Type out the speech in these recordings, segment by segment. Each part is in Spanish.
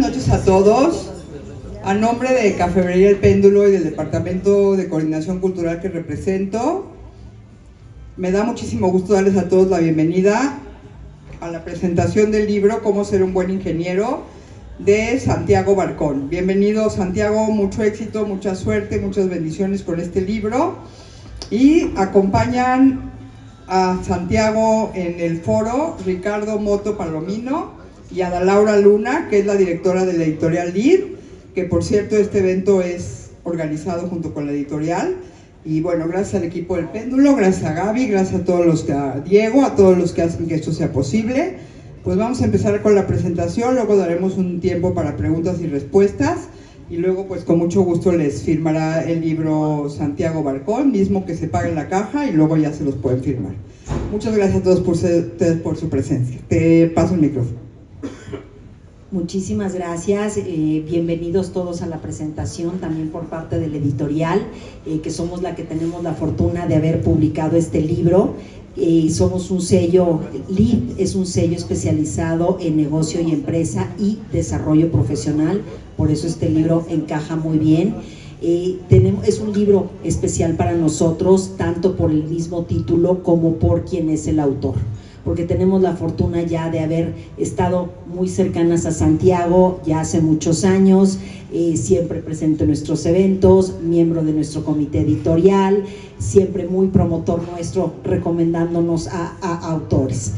noches a todos. A nombre de Cafebrería El Péndulo y del Departamento de Coordinación Cultural que represento, me da muchísimo gusto darles a todos la bienvenida a la presentación del libro Cómo ser un buen ingeniero, de Santiago Barcón. Bienvenido, Santiago, mucho éxito, mucha suerte, muchas bendiciones con este libro. Y acompañan a Santiago en el foro Ricardo Moto Palomino y Ada Laura Luna, que es la directora de la editorial LID, que por cierto este evento es organizado junto con la editorial. Y bueno, gracias al equipo del Péndulo, gracias a Gaby, gracias a todos los que, a Diego, a todos los que hacen que esto sea posible. Pues vamos a empezar con la presentación, luego daremos un tiempo para preguntas y respuestas, y luego pues con mucho gusto les firmará el libro Santiago Barcón, mismo que se paga en la caja, y luego ya se los pueden firmar. Muchas gracias a todos por ustedes por su presencia. Te paso el micrófono. Muchísimas gracias, bienvenidos todos a la presentación, también por parte de la editorial, que somos la que tenemos la fortuna de haber publicado este libro. Somos un sello, LID es un sello especializado en negocio y empresa y desarrollo profesional, por eso este libro encaja muy bien. Es un libro especial para nosotros, tanto por el mismo título como por quien es el autor, porque tenemos la fortuna ya de haber estado muy cercanas a Santiago ya hace muchos años, siempre presente en nuestros eventos, miembro de nuestro comité editorial, siempre muy promotor nuestro, recomendándonos a autores.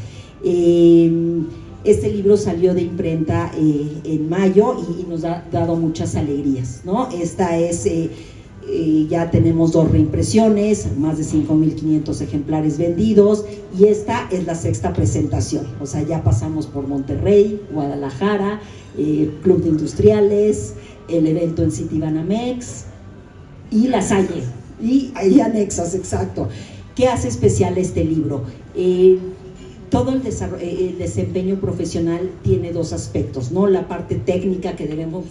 Este libro salió de imprenta en mayo y nos ha dado muchas alegrías, ¿no? Esta es... ya tenemos 2 reimpresiones, más de 5,500 ejemplares vendidos, y esta es la 6ª presentación. O sea, ya pasamos por Monterrey, Guadalajara, Club de Industriales, el evento en Citibanamex y La Salle, y ahí anexas, exacto. ¿Qué hace especial este libro? Todo el desempeño profesional tiene 2 aspectos, ¿no? La parte técnica que debemos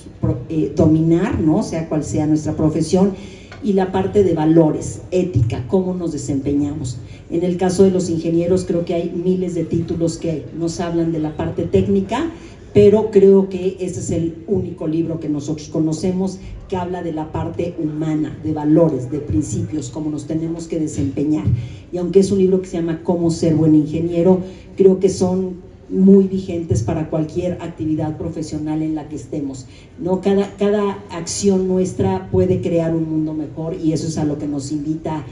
dominar, ¿no? Sea cual sea nuestra profesión, y la parte de valores, ética, cómo nos desempeñamos. En el caso de los ingenieros creo que hay miles de títulos que nos hablan de la parte técnica, pero creo que este es el único libro que nosotros conocemos que habla de la parte humana, de valores, de principios, cómo nos tenemos que desempeñar. Y aunque es un libro que se llama Cómo ser buen ingeniero, creo que son muy vigentes para cualquier actividad profesional en la que estemos, ¿no? Cada acción nuestra puede crear un mundo mejor, y eso es a lo que nos invita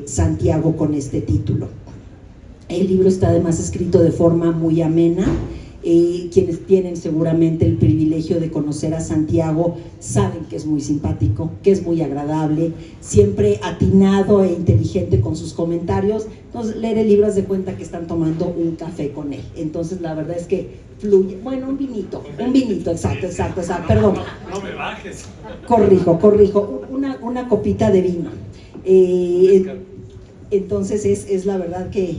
Santiago con este título. El libro está además escrito de forma muy amena. Quienes tienen seguramente el privilegio de conocer a Santiago saben que es muy simpático, que es muy agradable, siempre atinado e inteligente con sus comentarios. Entonces, leer el libro, haz de cuenta que están tomando un café con él. Entonces, la verdad es que fluye. Bueno, un vinito, exacto, perdón. No me bajes. Corrijo, una copita de vino. Entonces es la verdad que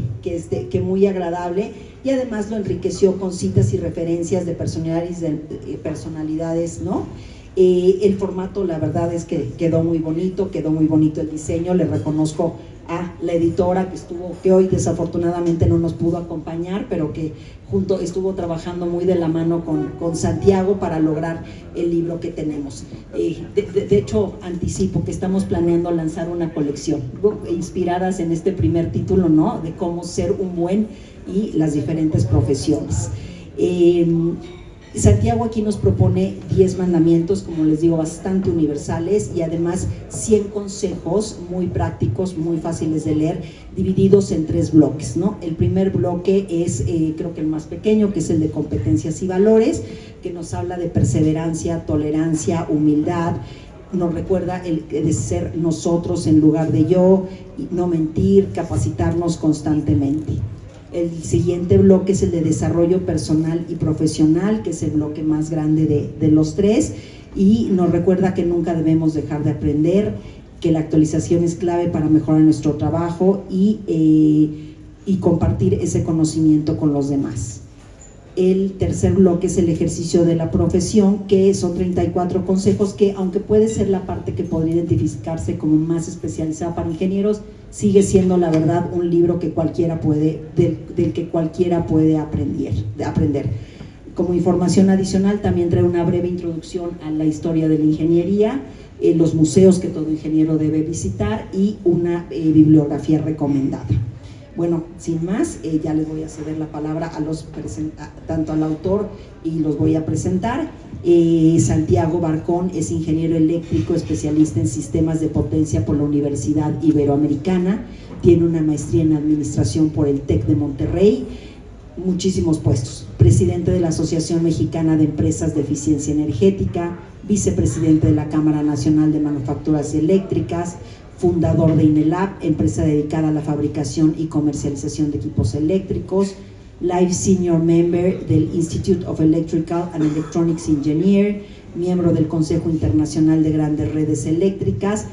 muy agradable, y además lo enriqueció con citas y referencias de personalidades, ¿no? El formato, la verdad es que quedó muy bonito el diseño. Le reconozco a la editora que hoy desafortunadamente no nos pudo acompañar, pero que estuvo trabajando muy de la mano con Santiago para lograr el libro que tenemos. De hecho, anticipo que estamos planeando lanzar una colección inspiradas en este primer título, ¿no? De cómo ser un buen y las diferentes profesiones. Santiago aquí nos propone 10 mandamientos, como les digo, bastante universales, y además 100 consejos muy prácticos, muy fáciles de leer, divididos en 3 bloques, ¿no? El primer bloque es, creo que el más pequeño, que es el de competencias y valores, que nos habla de perseverancia, tolerancia, humildad. Nos recuerda el de ser nosotros en lugar de yo, no mentir, capacitarnos constantemente. El siguiente bloque es el de desarrollo personal y profesional, que es el bloque más grande de los 3, y nos recuerda que nunca debemos dejar de aprender, que la actualización es clave para mejorar nuestro trabajo y compartir ese conocimiento con los demás. El tercer bloque es el ejercicio de la profesión, que son 34 consejos que, aunque puede ser la parte que podría identificarse como más especializada para ingenieros, sigue siendo la verdad un libro que del que cualquiera puede aprender. Como información adicional, también trae una breve introducción a la historia de la ingeniería, los museos que todo ingeniero debe visitar y una bibliografía recomendada. Bueno, sin más, ya les voy a ceder la palabra tanto al autor y los voy a presentar. Santiago Barcón es ingeniero eléctrico, especialista en sistemas de potencia por la Universidad Iberoamericana, tiene una maestría en administración por el TEC de Monterrey, muchísimos puestos: presidente de la Asociación Mexicana de Empresas de Eficiencia Energética, vicepresidente de la Cámara Nacional de Manufacturas Eléctricas, fundador de INELAB, empresa dedicada a la fabricación y comercialización de equipos eléctricos, Life Senior Member del Institute of Electrical and Electronics Engineer, miembro del Consejo Internacional de Grandes Redes Eléctricas,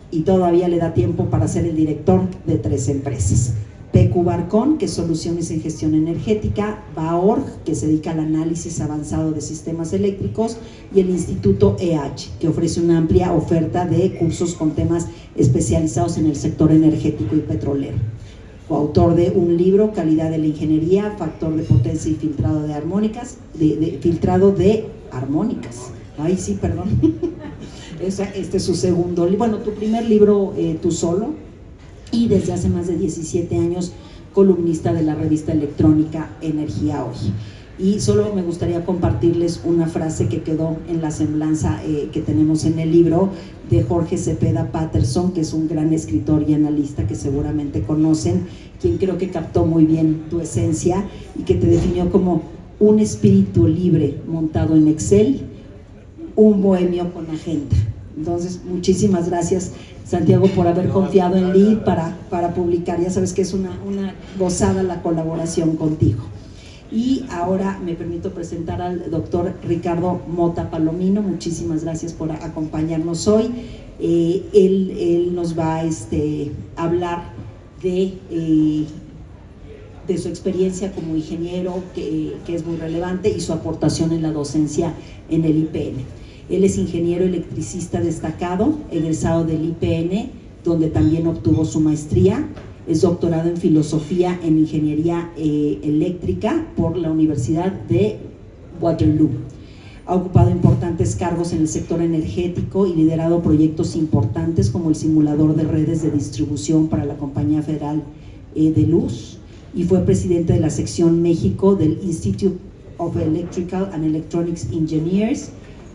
y todavía le da tiempo para ser el director de 3 empresas. PQ Barcón, que es Soluciones en Gestión Energética, BAORG, que se dedica al análisis avanzado de sistemas eléctricos, y el Instituto EH, que ofrece una amplia oferta de cursos con temas especializados en el sector energético y petrolero. Coautor de un libro, Calidad de la Ingeniería, Factor de Potencia y Filtrado de Armónicas, filtrado de armónicas. Ay, sí, perdón. Este es su segundo libro, bueno, tu primer libro, tú solo, y desde hace más de 17 años columnista de la revista electrónica Energía Hoy. Y solo me gustaría compartirles una frase que quedó en la semblanza que tenemos en el libro de Jorge Cepeda Patterson, que es un gran escritor y analista que seguramente conocen, quien creo que captó muy bien tu esencia y que te definió como un espíritu libre montado en Excel, un bohemio con agenda. Entonces, muchísimas gracias, Santiago, por haber confiado en Lee para publicar. Ya sabes que es una gozada la colaboración contigo. Y ahora me permito presentar al doctor Ricardo Mota Palomino. Muchísimas gracias por acompañarnos hoy. Él nos va a hablar de su experiencia como ingeniero, que es muy relevante, y su aportación en la docencia en el IPN. Él es ingeniero electricista destacado, egresado del IPN, donde también obtuvo su maestría. Es doctorado en filosofía en ingeniería eléctrica por la Universidad de Waterloo. Ha ocupado importantes cargos en el sector energético y liderado proyectos importantes como el simulador de redes de distribución para la Compañía Federal de Luz, y fue presidente de la sección México del Institute of Electrical and Electronics Engineers.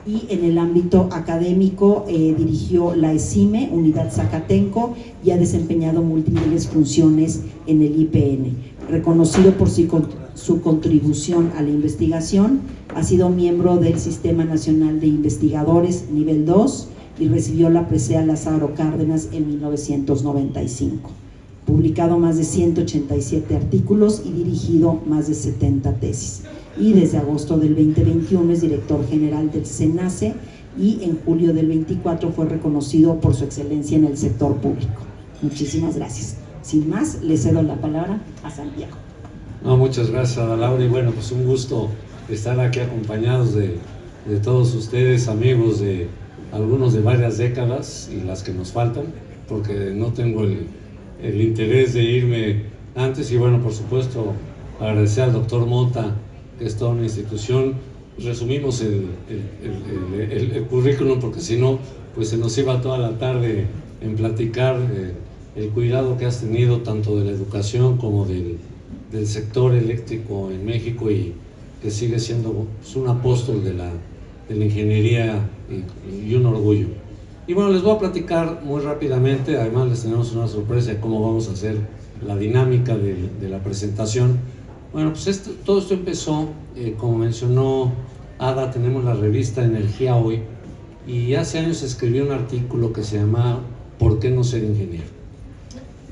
Y en el ámbito académico dirigió la ESIME, Unidad Zacatenco, y ha desempeñado múltiples funciones en el IPN. Reconocido por su contribución a la investigación, ha sido miembro del Sistema Nacional de Investigadores Nivel 2 y recibió la presea Lázaro Cárdenas en 1995. Publicado más de 187 artículos y dirigido más de 70 tesis. Y desde agosto del 2021 es director general del SENACE, y en julio del 24 fue reconocido por su excelencia en el sector público. Muchísimas gracias. Sin más, le cedo la palabra a Santiago. No, muchas gracias, Ada Laura, y bueno, pues un gusto estar aquí acompañados de todos ustedes, amigos de algunos de varias décadas y las que nos faltan, porque no tengo el interés de irme antes. Y bueno, por supuesto, agradecer al doctor Mota, que es toda una institución. Resumimos el currículum, porque si no, pues se nos iba toda la tarde en platicar el cuidado que has tenido tanto de la educación como del sector eléctrico en México, y que sigue siendo un apóstol de la ingeniería y un orgullo. Y bueno, les voy a platicar muy rápidamente, además les tenemos una sorpresa de cómo vamos a hacer la dinámica de la presentación. Bueno, pues todo esto empezó, como mencionó Ada, tenemos la revista Energía Hoy, y hace años escribí un artículo que se llama ¿Por qué no ser ingeniero?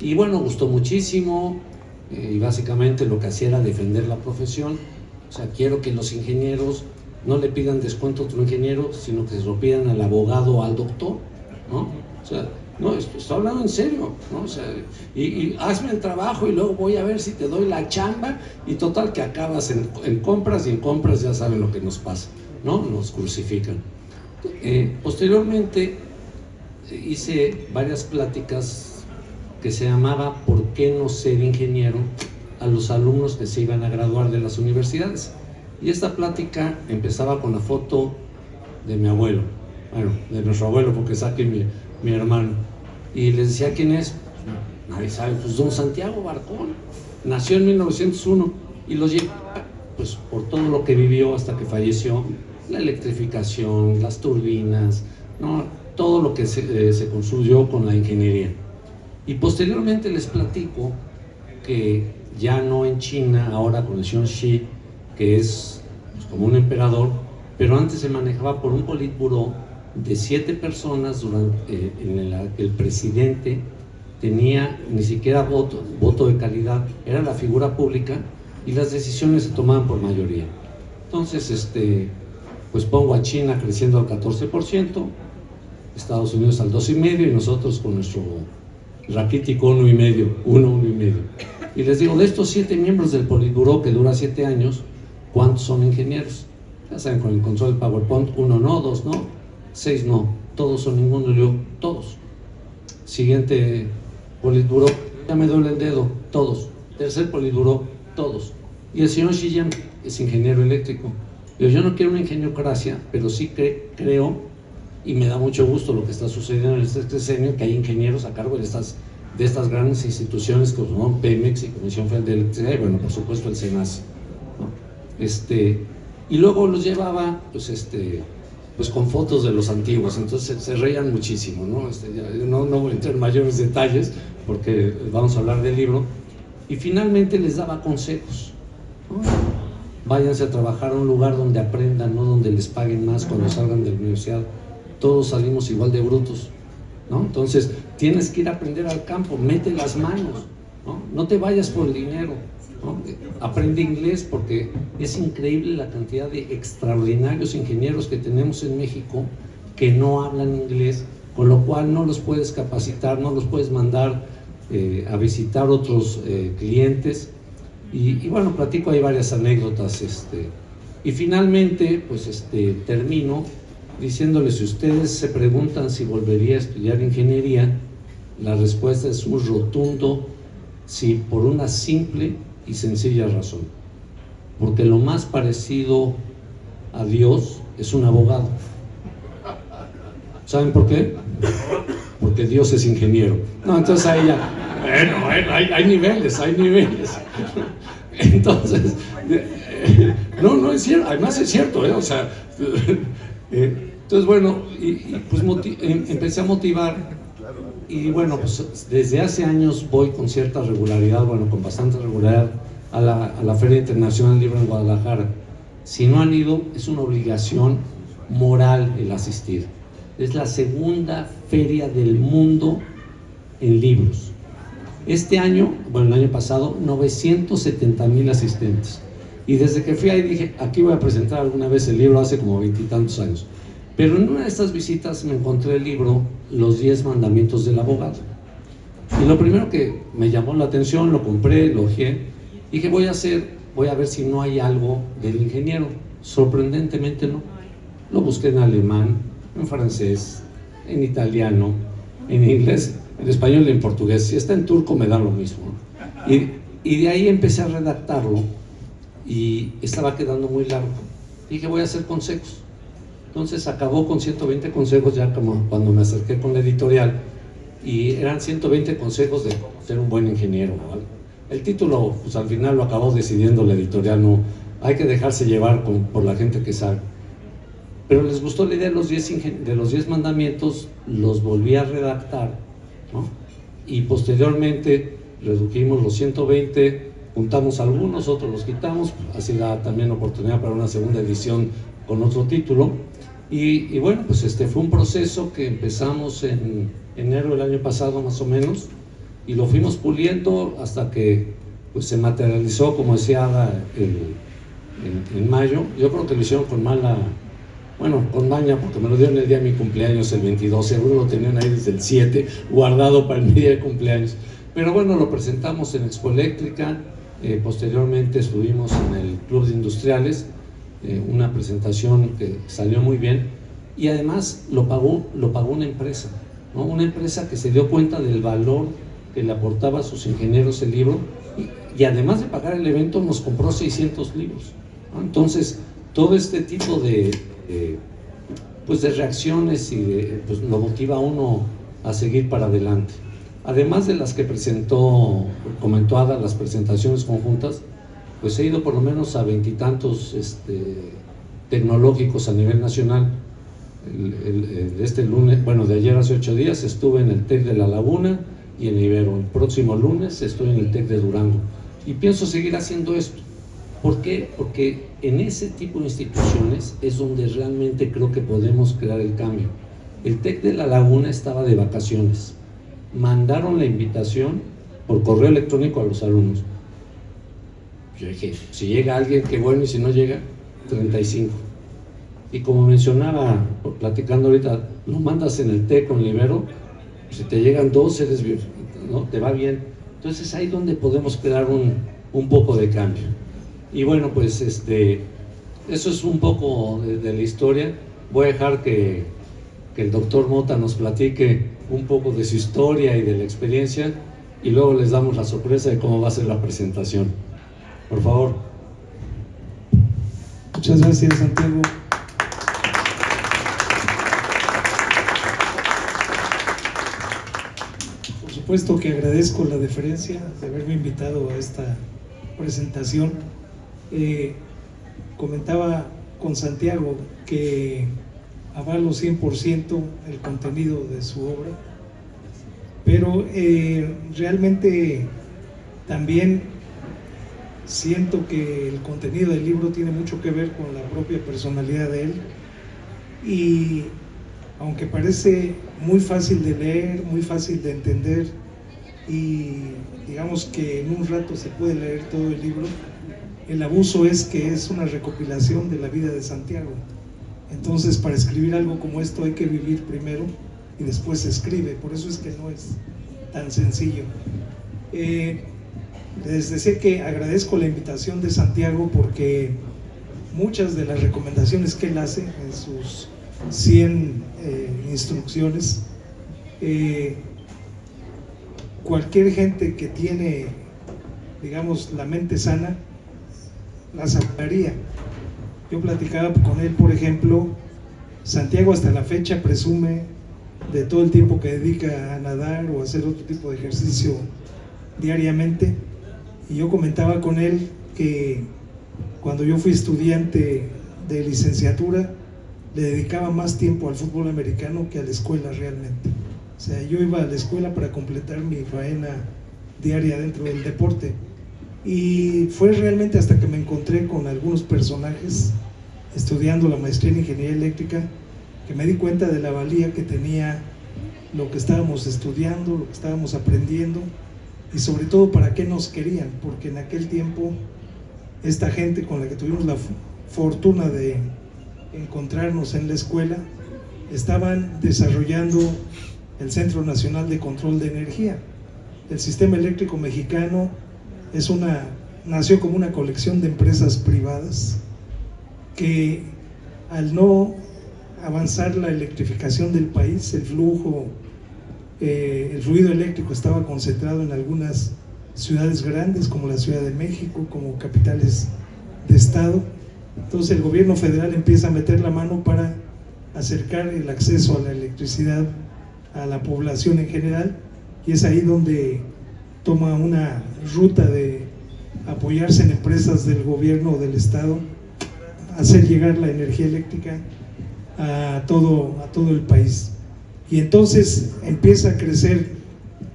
Y bueno, gustó muchísimo, y básicamente lo que hacía era defender la profesión. O sea, quiero que los ingenieros no le pidan descuento a otro ingeniero, sino que se lo pidan al abogado o al doctor, ¿no? O sea, no, estoy hablando en serio, ¿no? O sea, y hazme el trabajo y luego voy a ver si te doy la chamba, y total que acabas en compras, y en compras ya saben lo que nos pasa, ¿no? Nos crucifican. Posteriormente hice varias pláticas que se llamaba ¿Por qué no ser ingeniero?, a los alumnos que se iban a graduar de las universidades. Y esta plática empezaba con la foto de mi abuelo, bueno, de nuestro abuelo, porque está aquí mi hermano. Y les decía, ¿quién es? Nadie sabe, pues don Santiago Barcón, nació en 1901 y lo llevaba pues por todo lo que vivió hasta que falleció, la electrificación, las turbinas, ¿no? Todo lo que se construyó con la ingeniería. Y posteriormente les platico que ya no en China, ahora con el señor Xi, que es pues, como un emperador, pero antes se manejaba por un politburó de 7 personas en la que el presidente tenía ni siquiera voto de calidad, era la figura pública y las decisiones se tomaban por mayoría. Entonces, pues pongo a China creciendo al 14%, Estados Unidos al 2,5% y nosotros con nuestro raquítico 1,5%. Y les digo, de estos 7 miembros del Politburó que dura 7 años, ¿cuántos son ingenieros? Ya saben, con el control del PowerPoint, 1 no, 2 no, 6 no, todos son ninguno. Y yo, todos. Siguiente Politburó, ya me duele el dedo, todos. Tercer Politburó, todos. Y el señor Xi Jinping es ingeniero eléctrico. Yo no quiero una ingeniocracia, pero sí creo, y me da mucho gusto lo que está sucediendo en este sexenio, que hay ingenieros a cargo de estas grandes instituciones como son Pemex y Comisión Federal de Electricidad, y bueno, por supuesto el SENACE, ¿no? Y luego los llevaba, pues con fotos de los antiguos, entonces se reían muchísimo, ¿no? No voy a entrar en mayores detalles, porque vamos a hablar del libro, y finalmente les daba consejos, ¿no? Váyanse a trabajar a un lugar donde aprendan, no donde les paguen más cuando salgan de la universidad. Todos salimos igual de brutos, ¿no? Entonces tienes que ir a aprender al campo, mete las manos, ¿no? No te vayas por el dinero, ¿no? Aprende inglés, porque es increíble la cantidad de extraordinarios ingenieros que tenemos en México que no hablan inglés, con lo cual no los puedes capacitar, no los puedes mandar a visitar otros clientes. Y bueno, platico ahí varias anécdotas, y finalmente pues termino diciéndoles, si ustedes se preguntan si volvería a estudiar ingeniería, la respuesta es un rotundo sí, por una simple y sencilla razón, porque lo más parecido a Dios es un abogado. ¿Saben por qué? Porque Dios es ingeniero. No, entonces ahí ya, bueno, hay niveles. Entonces, no es cierto, además es cierto, o sea, entonces bueno, pues empecé a motivar, y bueno, pues desde hace años voy con cierta regularidad, bueno, con bastante regularidad a la Feria Internacional del Libro en Guadalajara. Si no han ido, es una obligación moral el asistir. Es la segunda feria del mundo en libros. Este año, bueno, el año pasado, 970,000 asistentes. Y desde que fui ahí dije, aquí voy a presentar alguna vez el libro, hace como 20 y tantos años. Pero en una de estas visitas me encontré el libro Los 10 Mandamientos del Abogado. Y lo primero que me llamó la atención, lo compré, lo hojeé. Dije, voy a ver si no hay algo del ingeniero. Sorprendentemente no. Lo busqué en alemán, en francés, en italiano, en inglés, en español y en portugués. Si está en turco me da lo mismo. Y de ahí empecé a redactarlo y estaba quedando muy largo. Dije, voy a hacer consejos. Entonces acabó con 120 consejos ya como cuando me acerqué con la editorial, y eran 120 consejos de ser un buen ingeniero, ¿vale? El título, pues al final lo acabó decidiendo la editorial, no hay que dejarse llevar por la gente que sabe. Pero les gustó la idea de los 10 mandamientos, los volví a redactar, ¿no? Y posteriormente redujimos los 120, juntamos algunos, otros los quitamos, así da también oportunidad para una segunda edición con otro título. Y bueno, pues fue un proceso que empezamos en enero del año pasado más o menos, y lo fuimos puliendo hasta que pues se materializó, como decía Ada, en mayo. Yo creo que lo hicieron con maña, porque me lo dieron el día de mi cumpleaños, el 22, seguro lo tenían ahí desde el 7, guardado para el día de cumpleaños. Pero bueno, lo presentamos en Expo Eléctrica, posteriormente estuvimos en el Club de Industriales, una presentación que salió muy bien, y además lo pagó una empresa, ¿no? Una empresa que se dio cuenta del valor que le aportaba a sus ingenieros el libro, y además de pagar el evento nos compró 600 libros, ¿no? Entonces, todo este tipo de reacciones pues lo motiva a uno a seguir para adelante. Además de las que comentó Ada, las presentaciones conjuntas, pues he ido por lo menos a 20 y tantos tecnológicos a nivel nacional. Este lunes, bueno, de ayer hace 8 días estuve en el TEC de La Laguna y en Ibero. El próximo lunes estoy en el TEC de Durango. Y pienso seguir haciendo esto. ¿Por qué? Porque en ese tipo de instituciones es donde realmente creo que podemos crear el cambio. El TEC de La Laguna estaba de vacaciones. Mandaron la invitación por correo electrónico a los alumnos. Yo dije, si llega alguien, qué bueno, y si no llega, 35. Y como mencionaba, platicando ahorita, lo mandas en el TEC con Libero, si te llegan 2, ¿no? Te va bien. Entonces ahí es donde podemos crear un poco de cambio. Y bueno, pues eso es un poco de la historia. Voy a dejar que el doctor Mota nos platique un poco de su historia y de la experiencia, y luego les damos la sorpresa de cómo va a ser la presentación. Por favor. Muchas gracias, Santiago. Por supuesto que agradezco la deferencia de haberme invitado a esta presentación. Comentaba con Santiago que avalo 100% el contenido de su obra, pero realmente también siento que el contenido del libro tiene mucho que ver con la propia personalidad de él, y aunque parece muy fácil de leer, muy fácil de entender, y digamos que en un rato se puede leer todo el libro, el abuso es que es una recopilación de la vida de Santiago. Entonces, para escribir algo como esto hay que vivir primero y después se escribe. Por eso es que no es tan sencillo. Les decía que agradezco la invitación de Santiago, porque muchas de las recomendaciones que él hace en sus 100 instrucciones, cualquier gente que tiene, digamos, la mente sana, las aplicaría. Yo platicaba con él, por ejemplo, Santiago hasta la fecha presume de todo el tiempo que dedica a nadar o a hacer otro tipo de ejercicio diariamente, y yo comentaba con él que cuando yo fui estudiante de licenciatura le dedicaba más tiempo al fútbol americano que a la escuela realmente. O sea, yo iba a la escuela para completar mi faena diaria dentro del deporte. Y fue realmente hasta que me encontré con algunos personajes estudiando la maestría en ingeniería eléctrica que me di cuenta de la valía que tenía lo que estábamos estudiando, lo que estábamos aprendiendo, y sobre todo para qué nos querían, porque en aquel tiempo esta gente con la que tuvimos la fortuna de encontrarnos en la escuela estaban desarrollando el Centro Nacional de Control de Energía. El sistema eléctrico mexicano nació como una colección de empresas privadas que, al no avanzar la electrificación del país, el fluido eléctrico estaba concentrado en algunas ciudades grandes como la Ciudad de México, como capitales de estado. Entonces el gobierno federal empieza a meter la mano para acercar el acceso a la electricidad a la población en general, y es ahí donde toma una ruta de apoyarse en empresas del gobierno o del estado, hacer llegar la energía eléctrica a todo el país. Y entonces empieza a crecer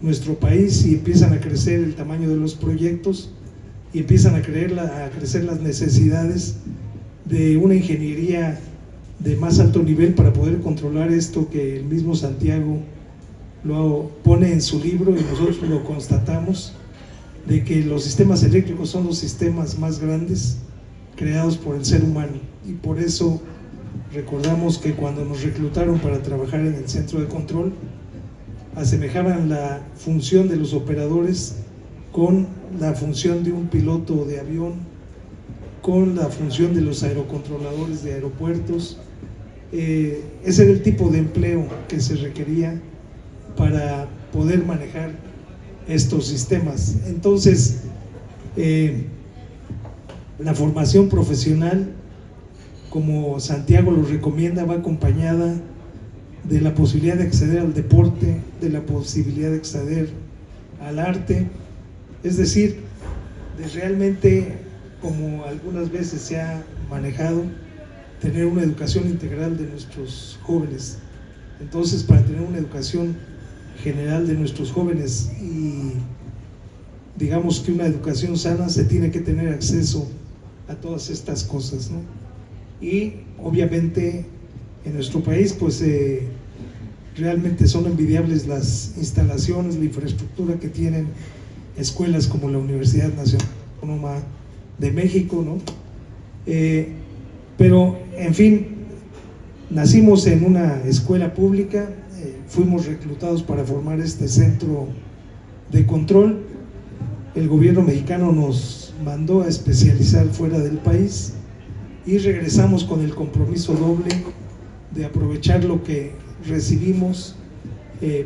nuestro país, y empiezan a crecer el tamaño de los proyectos, y empiezan a crecer las necesidades de una ingeniería de más alto nivel para poder controlar esto que el mismo Santiago lo pone en su libro, y nosotros lo constatamos, de que los sistemas eléctricos son los sistemas más grandes creados por el ser humano. Y por eso recordamos que cuando nos reclutaron para trabajar en el centro de control, asemejaban la función de los operadores con la función de un piloto de avión, con la función de los aerocontroladores de aeropuertos. Ese era el tipo de empleo que se requería para poder manejar estos sistemas. Entonces, La formación profesional, como Santiago lo recomienda, va acompañada de la posibilidad de acceder al deporte, de la posibilidad de acceder al arte, es decir, de realmente, como algunas veces se ha manejado, tener una educación integral de nuestros jóvenes. Entonces, para tener una educación general de nuestros jóvenes y digamos que una educación sana, se tiene que tener acceso a todas estas cosas, ¿no? Y obviamente en nuestro país pues realmente son envidiables las instalaciones, la infraestructura que tienen escuelas como la Universidad Nacional Autónoma de México, ¿no? Pero en fin, nacimos en una escuela pública, fuimos reclutados para formar este centro de control. El gobierno mexicano nos mandó a especializar fuera del país y regresamos con el compromiso doble de aprovechar lo que recibimos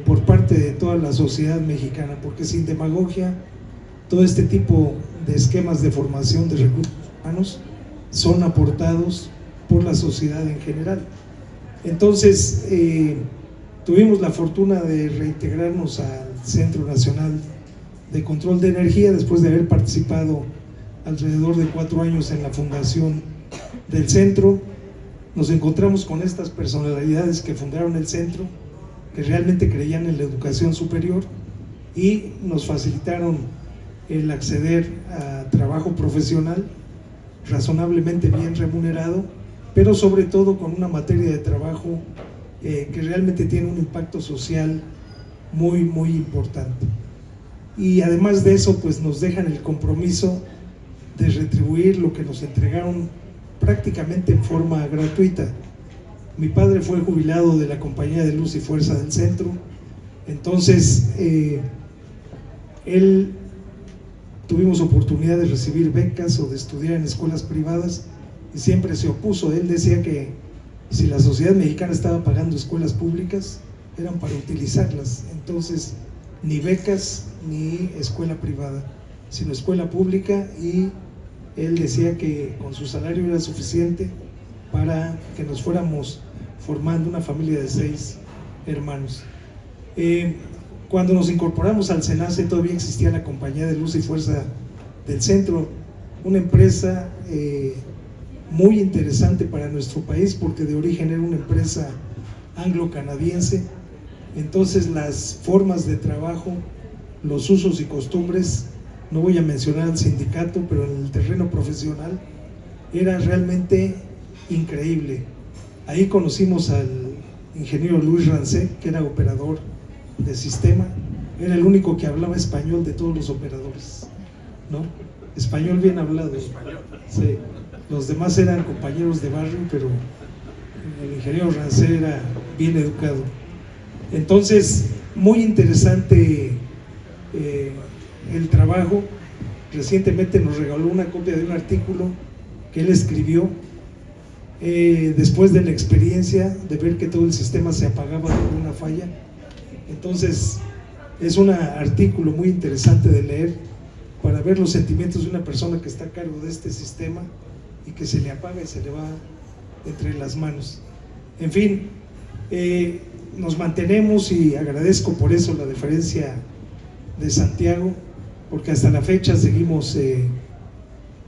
por parte de toda la sociedad mexicana, porque sin demagogia, todo este tipo de esquemas de formación de recursos humanos son aportados por la sociedad en general. Entonces, tuvimos la fortuna de reintegrarnos al Centro Nacional de Control de Energía después de haber participado alrededor de 4 años en la fundación del centro. Nos encontramos con estas personalidades que fundaron el centro, que realmente creían en la educación superior y nos facilitaron el acceder a trabajo profesional razonablemente bien remunerado, pero sobre todo con una materia de trabajo que realmente tiene un impacto social muy, muy importante. Y además de eso, pues nos dejan el compromiso de retribuir lo que nos entregaron prácticamente en forma gratuita. Mi padre fue jubilado de la Compañía de Luz y Fuerza del Centro, entonces él tuvimos oportunidad de recibir becas o de estudiar en escuelas privadas y siempre se opuso. Él decía que si la sociedad mexicana estaba pagando escuelas públicas, eran para utilizarlas, entonces ni becas ni escuela privada, sino escuela pública, y él decía que con su salario era suficiente para que nos fuéramos formando una familia de 6 hermanos. Cuando nos incorporamos al SENACE todavía existía la Compañía de Luz y Fuerza del Centro, una empresa muy interesante para nuestro país porque de origen era una empresa anglo-canadiense. Entonces las formas de trabajo, los usos y costumbres, no voy a mencionar al sindicato, pero en el terreno profesional era realmente increíble. Ahí conocimos al ingeniero Luis Rancé, que era operador de sistema, era el único que hablaba español de todos los operadores, ¿no? Español bien hablado. Sí. Los demás eran compañeros de barrio, pero el ingeniero Rancé era bien educado. Entonces, muy interesante el trabajo. Recientemente nos regaló una copia de un artículo que él escribió después de la experiencia de ver que todo el sistema se apagaba por una falla. Entonces, es un artículo muy interesante de leer para ver los sentimientos de una persona que está a cargo de este sistema y que se le apaga y se le va entre las manos. En fin, nos mantenemos, y agradezco por eso la deferencia de Santiago, porque hasta la fecha seguimos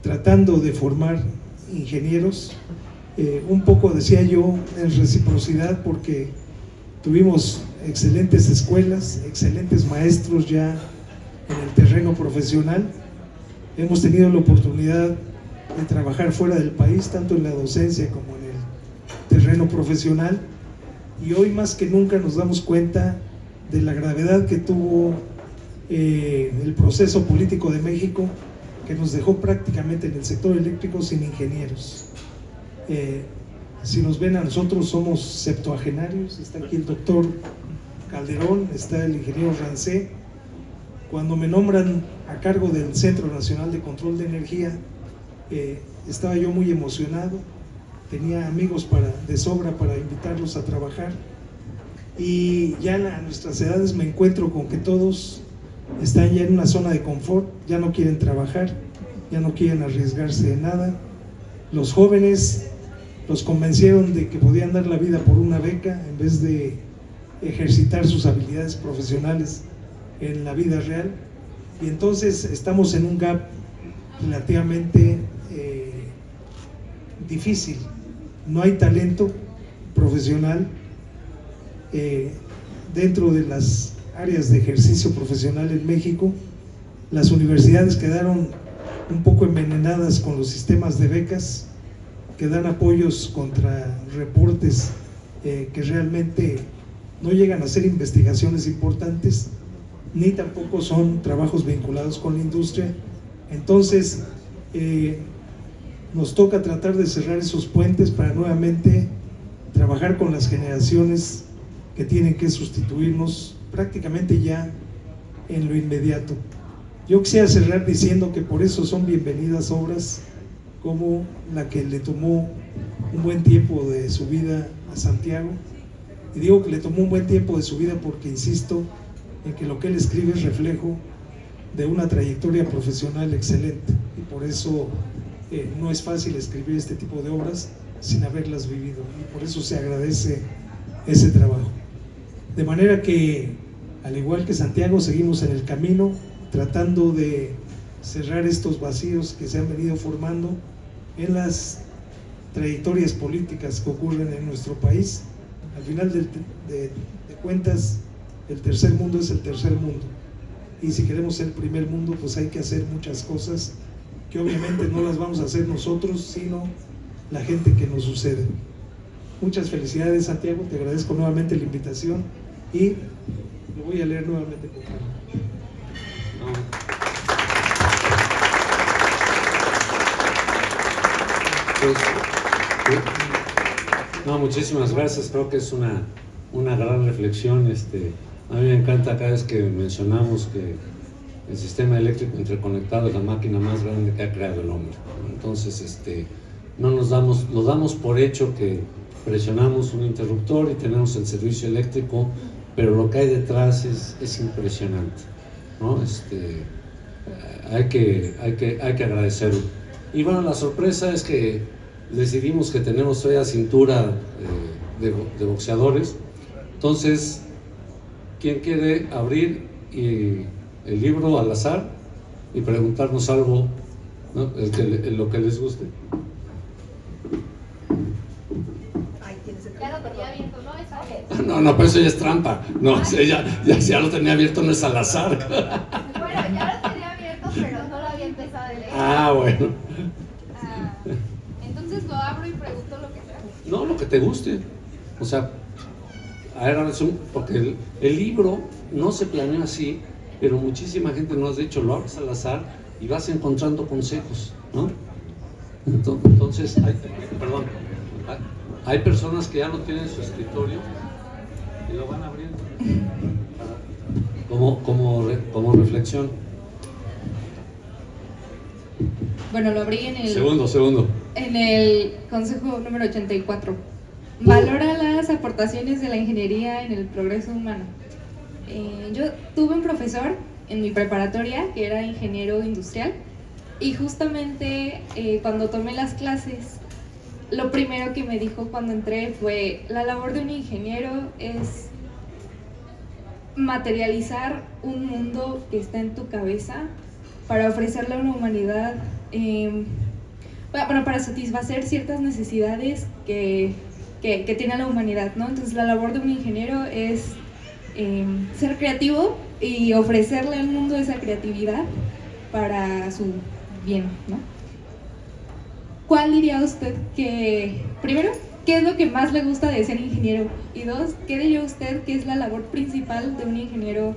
tratando de formar ingenieros, un poco, decía yo, en reciprocidad, porque tuvimos excelentes escuelas, excelentes maestros ya en el terreno profesional. Hemos tenido la oportunidad de trabajar fuera del país, tanto en la docencia como en el terreno profesional, y hoy más que nunca nos damos cuenta de la gravedad que tuvo el proceso político de México, que nos dejó prácticamente en el sector eléctrico sin ingenieros. Si nos ven a nosotros, somos septuagenarios. Está aquí el doctor Calderón, está el ingeniero Rancé. Cuando me nombran a cargo del Centro Nacional de Control de Energía, estaba yo muy emocionado, tenía amigos de sobra para invitarlos a trabajar, y ya a nuestras edades me encuentro con que todos están ya en una zona de confort, ya no quieren trabajar, ya no quieren arriesgarse de nada. Los jóvenes los convencieron de que podían dar la vida por una beca en vez de ejercitar sus habilidades profesionales en la vida real, y entonces estamos en un gap relativamente difícil. No hay talento profesional dentro de las áreas de ejercicio profesional en México. Las universidades quedaron un poco envenenadas con los sistemas de becas que dan apoyos contra reportes que realmente no llegan a ser investigaciones importantes, ni tampoco son trabajos vinculados con la industria. Entonces nos toca tratar de cerrar esos puentes para nuevamente trabajar con las generaciones que tienen que sustituirnos prácticamente ya en lo inmediato. Yo quisiera cerrar diciendo que por eso son bienvenidas obras como la que le tomó un buen tiempo de su vida a Santiago, y digo que le tomó un buen tiempo de su vida porque insisto en que lo que él escribe es reflejo de una trayectoria profesional excelente, y por eso no es fácil escribir este tipo de obras sin haberlas vivido, y por eso se agradece ese trabajo. De manera que, al igual que Santiago, seguimos en el camino tratando de cerrar estos vacíos que se han venido formando en las trayectorias políticas que ocurren en nuestro país. Al final de cuentas, el tercer mundo es el tercer mundo, y si queremos ser el primer mundo, pues hay que hacer muchas cosas que obviamente no las vamos a hacer nosotros, sino la gente que nos sucede. Muchas felicidades, Santiago, te agradezco nuevamente la invitación y lo voy a leer nuevamente por favor. No, muchísimas gracias. Creo que es una gran reflexión. A mí me encanta cada vez que mencionamos que el sistema eléctrico interconectado es la máquina más grande que ha creado el hombre. Entonces, no nos lo damos por hecho que presionamos un interruptor y tenemos el servicio eléctrico, pero lo que hay detrás es impresionante, ¿no? Hay que agradecerlo. Y bueno, la sorpresa es que decidimos que tenemos todavía cintura de boxeadores. Entonces, ¿quién quiere abrir el libro al azar y preguntarnos algo, ¿no? Lo que les guste? Ya lo tenía abierto, ¿no? Esa vez. No, pero eso ya es trampa. No, ya lo tenía abierto, no es al azar. Bueno, ya lo tenía abierto, pero no lo había empezado a leer. Bueno. Entonces lo abro y pregunto lo que sea. No, lo que te guste. O sea, porque el libro no se planeó así, pero muchísima gente nos ha dicho, lo abres al azar y vas encontrando consejos, ¿no? Entonces, hay personas que ya lo tienen en su escritorio y lo van abriendo como reflexión. Bueno, lo abrí en el... Segundo. En el consejo número 84. Valora las aportaciones de la ingeniería en el progreso humano. Yo tuve un profesor en mi preparatoria que era ingeniero industrial, y justamente cuando tomé las clases, lo primero que me dijo cuando entré fue: la labor de un ingeniero es materializar un mundo que está en tu cabeza para ofrecerle a una humanidad, para satisfacer ciertas necesidades que tiene la humanidad, ¿no? Entonces la labor de un ingeniero es ser creativo y ofrecerle al mundo esa creatividad para su bien, ¿no? ¿Cuál diría usted que, primero, qué es lo que más le gusta de ser ingeniero? Y dos, ¿qué diría usted que es la labor principal de un ingeniero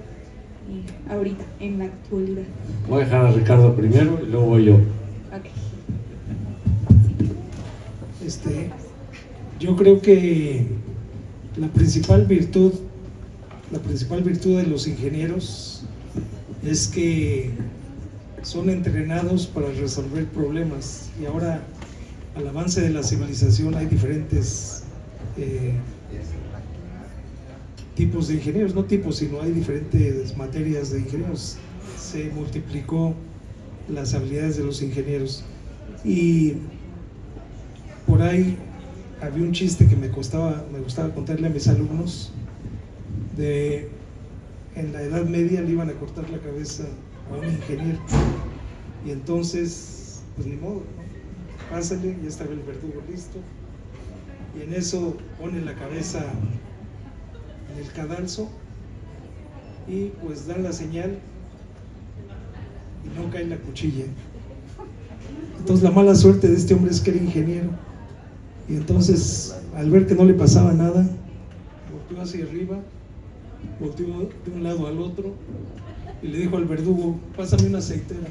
ahorita, en la actualidad? Voy a dejar a Ricardo primero y luego voy yo. Okay. Yo creo que la principal virtud de los ingenieros es que son entrenados para resolver problemas, y ahora, al avance de la civilización, hay diferentes tipos de ingenieros, no tipos, sino hay diferentes materias de ingenieros. Se multiplicó las habilidades de los ingenieros. Y por ahí había un chiste que me gustaba contarle a mis alumnos, en la Edad Media le iban a cortar la cabeza a un ingeniero, y entonces, pues ni modo, ¿no? Pásale, ya estaba el verdugo listo, y en eso pone la cabeza en el cadalso, y pues dan la señal, y no cae la cuchilla. Entonces la mala suerte de este hombre es que era ingeniero, y entonces al ver que no le pasaba nada, volteó hacia arriba, volteó de un lado al otro y le dijo al verdugo: pásame una aceitera.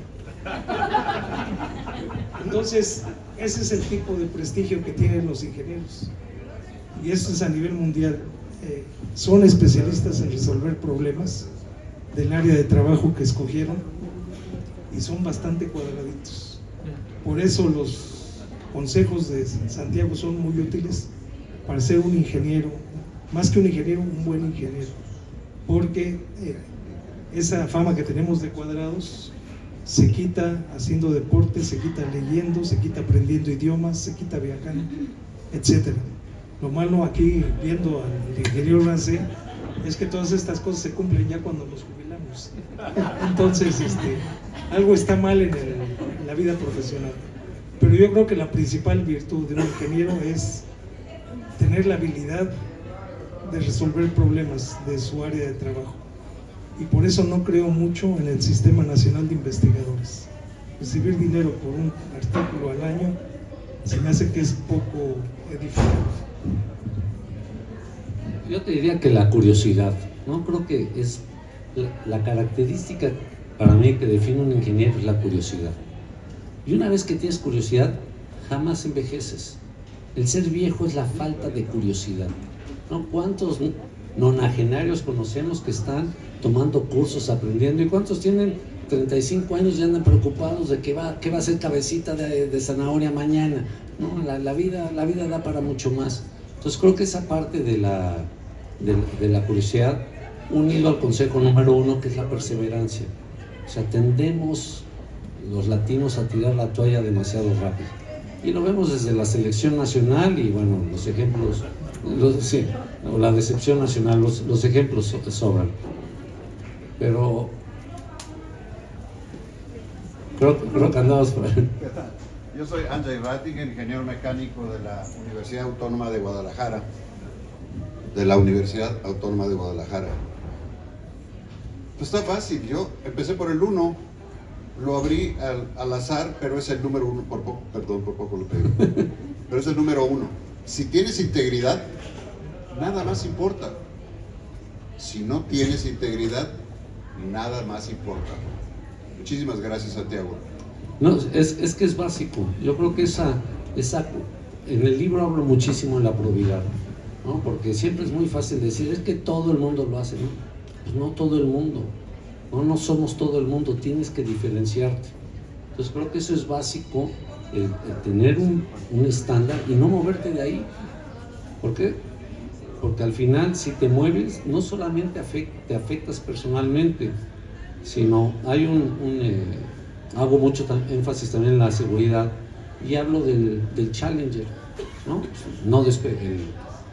Entonces ese es el tipo de prestigio que tienen los ingenieros, y eso es a nivel mundial. Son especialistas en resolver problemas del área de trabajo que escogieron, y son bastante cuadraditos. Por eso los consejos de Santiago son muy útiles para ser un ingeniero, más que un ingeniero, un buen ingeniero, porque esa fama que tenemos de cuadrados se quita haciendo deporte, se quita leyendo, se quita aprendiendo idiomas, se quita viajando, etcétera. Lo malo aquí, viendo al ingeniero Rancé, es que todas estas cosas se cumplen ya cuando nos jubilamos. Entonces, algo está mal en la vida profesional. Pero yo creo que la principal virtud de un ingeniero es tener la habilidad de resolver problemas de su área de trabajo. Y por eso no creo mucho en el Sistema Nacional de Investigadores. Recibir dinero por un artículo al año se me hace que es poco edificante. Yo te diría que la curiosidad, ¿no? Creo que es la característica para mí que define un ingeniero, es la curiosidad. Y una vez que tienes curiosidad, jamás envejeces. El ser viejo es la falta de curiosidad, ¿no? ¿Cuántos nonagenarios conocemos que están tomando cursos, aprendiendo? ¿Y cuántos tienen 35 años y andan preocupados de qué va a ser cabecita de zanahoria mañana? ¿No? La vida da para mucho más. Entonces creo que esa parte de la curiosidad, unido al consejo número 1, que es la perseverancia. O sea, tendemos los latinos a tirar la toalla demasiado rápido. Y lo vemos desde la selección nacional y bueno, los ejemplos, sí, o la decepción nacional, los ejemplos sobran. Pero creo que andamos por ahí. Yo soy Andrzej Rattinger, ingeniero mecánico de la Universidad Autónoma de Guadalajara. Pues está fácil, yo empecé por el 1, lo abrí al azar, pero es el número 1, por poco lo pegué, pero es el número 1. Si tienes integridad, nada más importa. Si no tienes integridad, nada más importa. Muchísimas gracias, Santiago. No, es que es básico. Yo creo que en el libro hablo muchísimo de la probidad, ¿no? Porque siempre es muy fácil decir, es que todo el mundo lo hace, ¿no? Pues no todo el mundo, no somos todo el mundo, tienes que diferenciarte. Entonces creo que eso es básico, el tener un estándar y no moverte de ahí. ¿Por qué? Porque al final, si te mueves, no solamente te afectas personalmente, sino hay hago mucho énfasis también en la seguridad y hablo del Challenger, ¿no?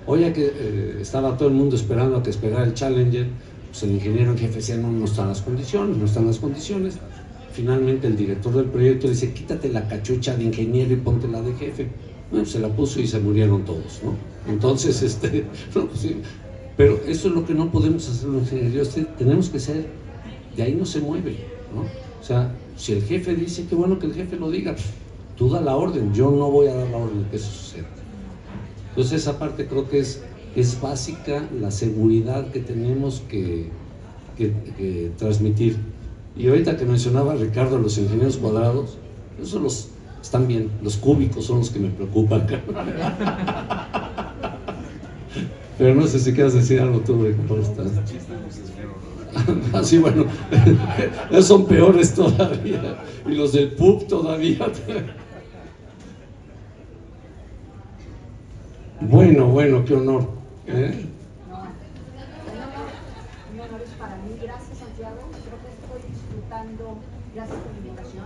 Oye, que estaba todo el mundo esperando a que despegara el Challenger, pues el ingeniero en jefe decía, no están las condiciones. Finalmente el director del proyecto dice, quítate la cachucha de ingeniero y ponte la de jefe. Bueno, se la puso y se murieron todos, ¿no? Entonces, no, sí. Pero eso es lo que no podemos hacer los ingenieros, tenemos que ser, de ahí no se mueve, ¿no? O sea, si el jefe dice, qué bueno que el jefe lo diga, tú da la orden, yo no voy a dar la orden de que eso suceda. Entonces esa parte creo que es básica, la seguridad que tenemos que transmitir. Y ahorita que mencionaba Ricardo los ingenieros cuadrados, eso están bien, los cúbicos son los que me preocupan. Pero no sé si quieres decir algo tú, ¿cómo estás? Así, bueno, esos son peores todavía, y los del PUB todavía. Bueno, qué honor. Un honor es para mí, gracias Santiago, creo estoy disfrutando. Gracias por la invitación.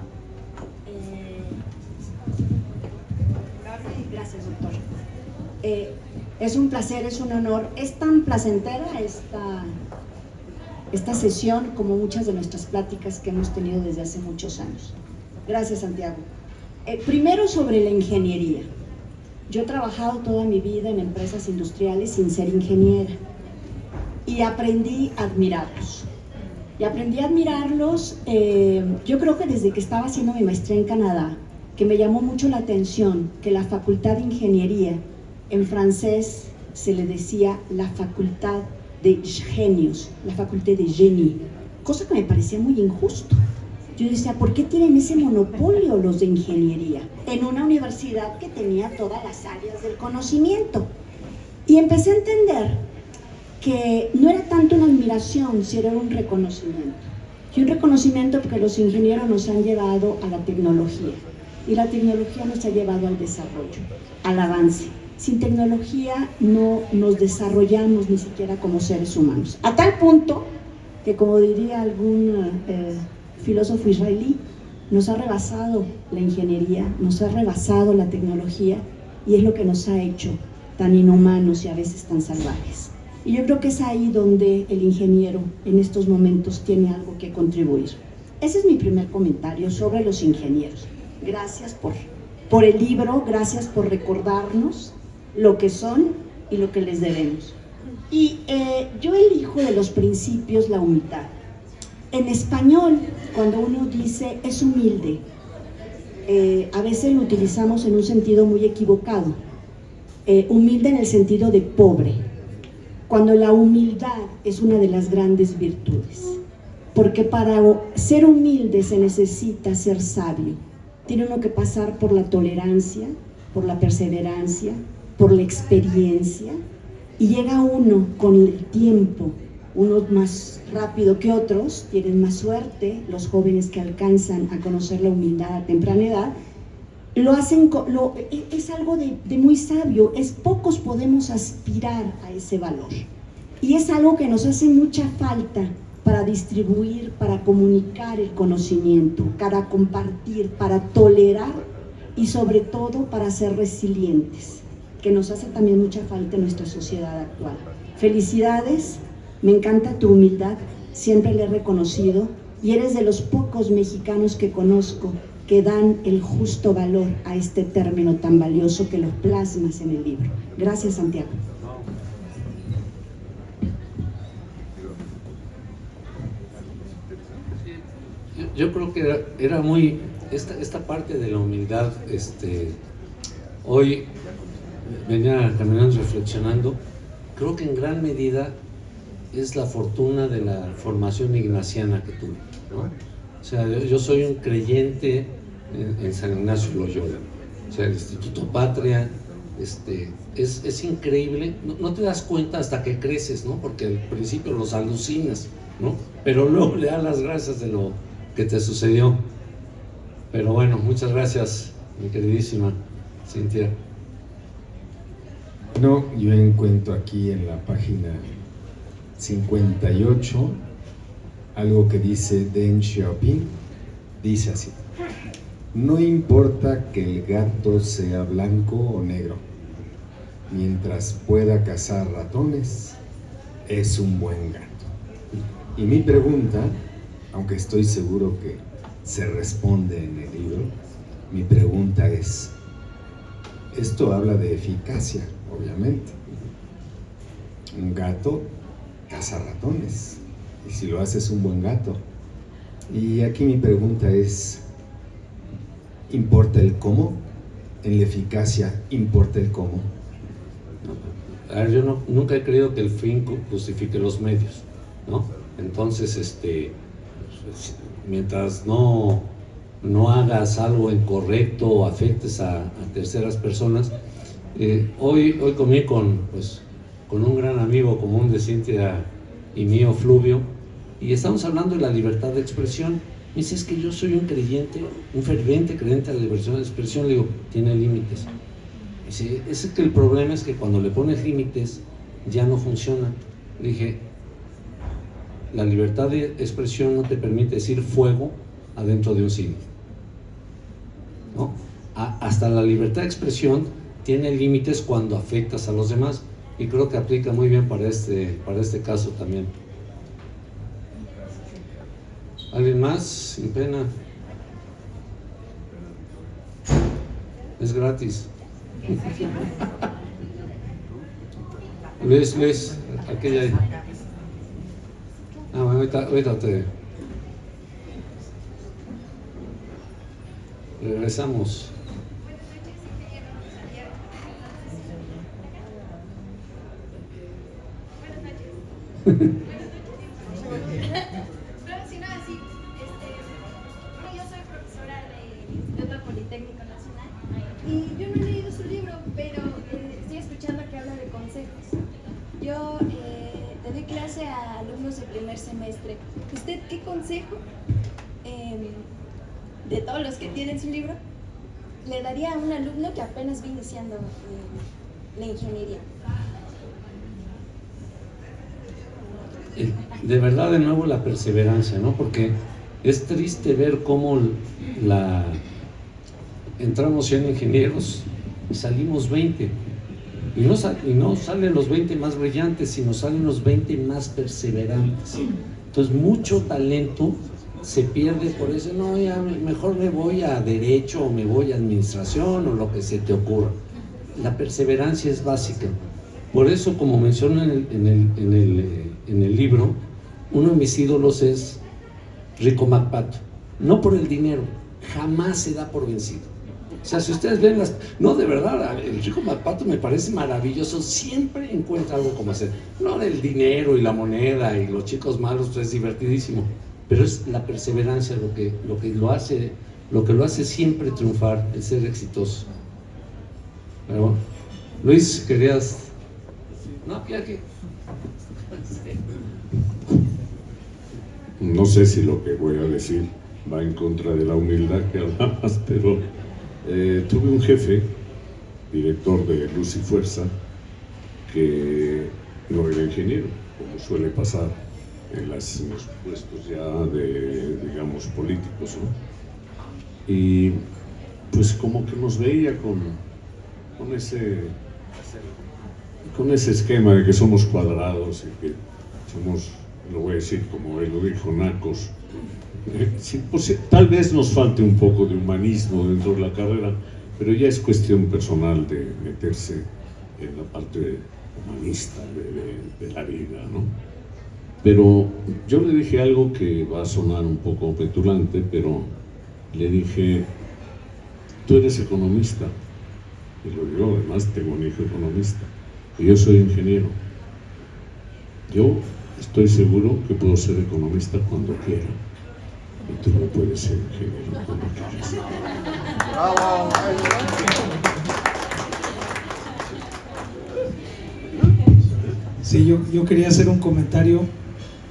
Gracias, doctor. Es un placer, es un honor. Es tan placentera esta sesión como muchas de nuestras pláticas que hemos tenido desde hace muchos años. Gracias, Santiago. Primero, sobre la ingeniería. Yo he trabajado toda mi vida en empresas industriales sin ser ingeniera y aprendí a admirarlos. Yo creo que desde que estaba haciendo mi maestría en Canadá, que me llamó mucho la atención que la Facultad de Ingeniería, en francés se le decía la Facultad de Genios, la Facultad de Génie, cosa que me parecía muy injusto. Yo decía, ¿por qué tienen ese monopolio los de ingeniería en una universidad que tenía todas las áreas del conocimiento? Y empecé a entender que no era tanto una admiración, sino era un reconocimiento. Y un reconocimiento porque los ingenieros nos han llevado a la tecnología. Y la tecnología nos ha llevado al desarrollo, al avance. Sin tecnología no nos desarrollamos ni siquiera como seres humanos. A tal punto que, como diría algún filósofo israelí, nos ha rebasado la ingeniería, nos ha rebasado la tecnología, y es lo que nos ha hecho tan inhumanos y a veces tan salvajes. Y yo creo que es ahí donde el ingeniero en estos momentos tiene algo que contribuir. Ese es mi primer comentario sobre los ingenieros. Gracias por el libro, gracias por recordarnos lo que son y lo que les debemos. Y yo elijo de los principios la humildad. En español, cuando uno dice es humilde, a veces lo utilizamos en un sentido muy equivocado. Humilde en el sentido de pobre, cuando la humildad es una de las grandes virtudes. Porque para ser humilde se necesita ser sabio. Tiene uno que pasar por la tolerancia, por la perseverancia, por la experiencia, y llega uno con el tiempo, unos más rápido que otros, tienen más suerte, los jóvenes que alcanzan a conocer la humildad a temprana edad, lo hacen, es algo de muy sabio, pocos podemos aspirar a ese valor, y es algo que nos hace mucha falta para distribuir, para comunicar el conocimiento, para compartir, para tolerar y sobre todo para ser resilientes, que nos hace también mucha falta en nuestra sociedad actual. Felicidades, me encanta tu humildad, siempre la he reconocido y eres de los pocos mexicanos que conozco que dan el justo valor a este término tan valioso que lo plasmas en el libro. Gracias, Santiago. Yo creo que era muy, esta parte de la humildad, hoy venía caminando reflexionando, creo que en gran medida es la fortuna de la formación ignaciana que tuve, ¿no? O sea, yo soy un creyente en San Ignacio Loyola, o sea, el Instituto Patria, es increíble, no te das cuenta hasta que creces, ¿no? Porque al principio los alucinas, ¿no? Pero luego le das las gracias de lo que te sucedió. Pero bueno, muchas gracias, mi queridísima Cintia. No, yo encuentro aquí en la página 58 algo que dice Deng Xiaoping, dice así: no importa que el gato sea blanco o negro, mientras pueda cazar ratones, es un buen gato. Y mi pregunta, aunque estoy seguro que se responde en el libro, mi pregunta es, esto habla de eficacia, obviamente. Un gato caza ratones, y si lo hace es un buen gato. Y aquí mi pregunta es, ¿importa el cómo? En la eficacia, ¿importa el cómo? A ver, yo nunca he creído que el fin justifique los medios, ¿no? Entonces, mientras no hagas algo incorrecto o afectes a terceras personas. Hoy comí con un gran amigo común de Cintia y mío, Fluvio, y estamos hablando de la libertad de expresión. Me dice, es que yo soy un creyente, un ferviente creyente a la libertad de expresión. Le digo, tiene límites. Dice, es que el problema es que cuando le pones límites ya no funciona. Le dije, la libertad de expresión no te permite decir fuego adentro de un cine, ¿no? Hasta la libertad de expresión tiene límites cuando afectas a los demás, y creo que aplica muy bien para este caso también. ¿Alguien más? Sin pena. Es gratis. Luis, aquella ahí. Bueno, ahorita te regresamos. Claro, si no, así, bueno, yo soy profesora de otro Politécnico Nacional y yo no he leído su libro, pero estoy escuchando que habla de consejos. Yo le doy clase a alumnos de primer semestre. ¿Usted qué consejo, de todos los que tienen su libro, le daría a un alumno que apenas va iniciando la ingeniería? De verdad, de nuevo, la perseverancia, ¿no? Porque es triste ver cómo entramos 100 ingenieros y salimos 20. Y no salen los 20 más brillantes, sino salen los 20 más perseverantes. Entonces, mucho talento se pierde por eso. No, ya mejor me voy a Derecho, o me voy a Administración, o lo que se te ocurra. La perseverancia es básica. Por eso, como menciono en el libro, uno de mis ídolos es Rico McPato. No por el dinero, jamás se da por vencido. O sea, si ustedes ven no, de verdad, el Rico McPato me parece maravilloso, siempre encuentra algo como hacer. No del dinero y la moneda y los chicos malos, pues es divertidísimo, pero es la perseverancia lo que lo hace siempre triunfar, el ser exitoso. Pero bueno, Luis, querías... No, aquí. No sé si lo que voy a decir va en contra de la humildad que hablabas, pero tuve un jefe, director de Luz y Fuerza, que no era ingeniero, como suele pasar en los puestos ya digamos, políticos, ¿no? Y pues como que nos veía con ese esquema de que somos cuadrados y que somos, lo voy a decir como él lo dijo, nacos. Sí, pues, tal vez nos falte un poco de humanismo dentro de la carrera, pero ya es cuestión personal de meterse en la parte humanista de la vida, ¿no? Pero yo le dije algo que va a sonar un poco petulante, pero le dije, tú eres economista, y lo digo, además tengo un hijo economista, y yo soy ingeniero. Yo estoy seguro que puedo ser economista cuando quiera, y tú no puedes ser ingeniero cuando quieras. ¡Bravo! Sí, yo quería hacer un comentario.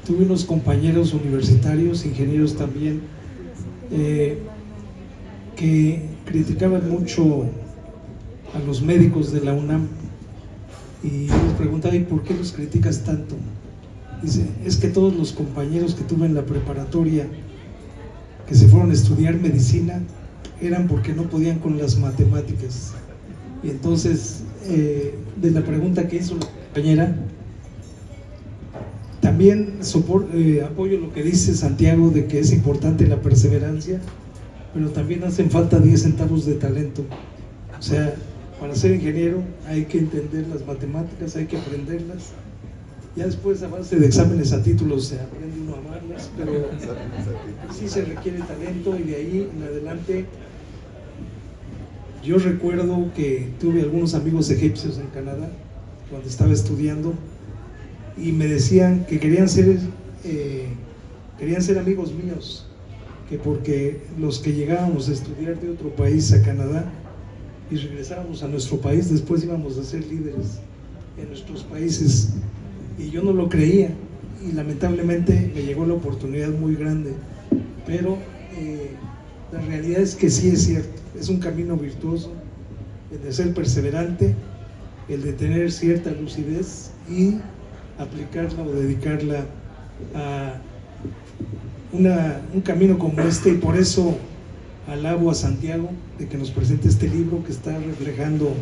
Tuve unos compañeros universitarios, ingenieros también, que criticaban mucho a los médicos de la UNAM, y yo les preguntaba, ¿y por qué los criticas tanto? Dice, es que todos los compañeros que tuve en la preparatoria que se fueron a estudiar medicina eran porque no podían con las matemáticas. Y entonces, de la pregunta que hizo la compañera, también apoyo lo que dice Santiago de que es importante la perseverancia, pero también hacen falta 10 centavos de talento. O sea, para ser ingeniero hay que entender las matemáticas, hay que aprenderlas. Ya después, a base de exámenes a títulos, se aprende uno a amarlas, pero sí se requiere talento, y de ahí en adelante. Yo recuerdo que tuve algunos amigos egipcios en Canadá cuando estaba estudiando, y me decían que querían ser amigos míos, que porque los que llegábamos a estudiar de otro país a Canadá y regresábamos a nuestro país, después íbamos a ser líderes en nuestros países, y yo no lo creía, y lamentablemente me llegó la oportunidad muy grande, pero la realidad es que sí es cierto, es un camino virtuoso el de ser perseverante, el de tener cierta lucidez y aplicarla o dedicarla a un camino como este, y por eso alabo a Santiago de que nos presente este libro que está reflejando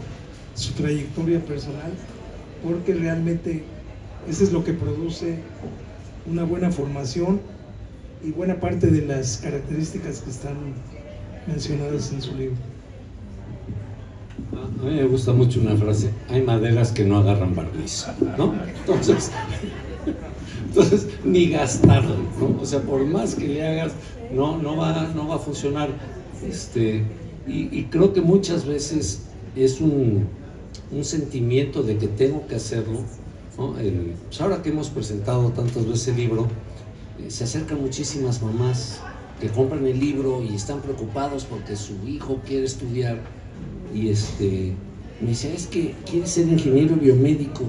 su trayectoria personal, porque realmente eso es lo que produce una buena formación y buena parte de las características que están mencionadas en su libro. A mí me gusta mucho una frase: hay maderas que no agarran barniz, ¿no? Entonces ni gastarlo, ¿no? O sea, por más que le hagas, no va a funcionar. Y creo que muchas veces es un sentimiento de que tengo que hacerlo, ¿no? Pues ahora que hemos presentado tantas veces el libro, se acercan muchísimas mamás que compran el libro y están preocupados porque su hijo quiere estudiar, y me dice: es que quiere ser ingeniero biomédico,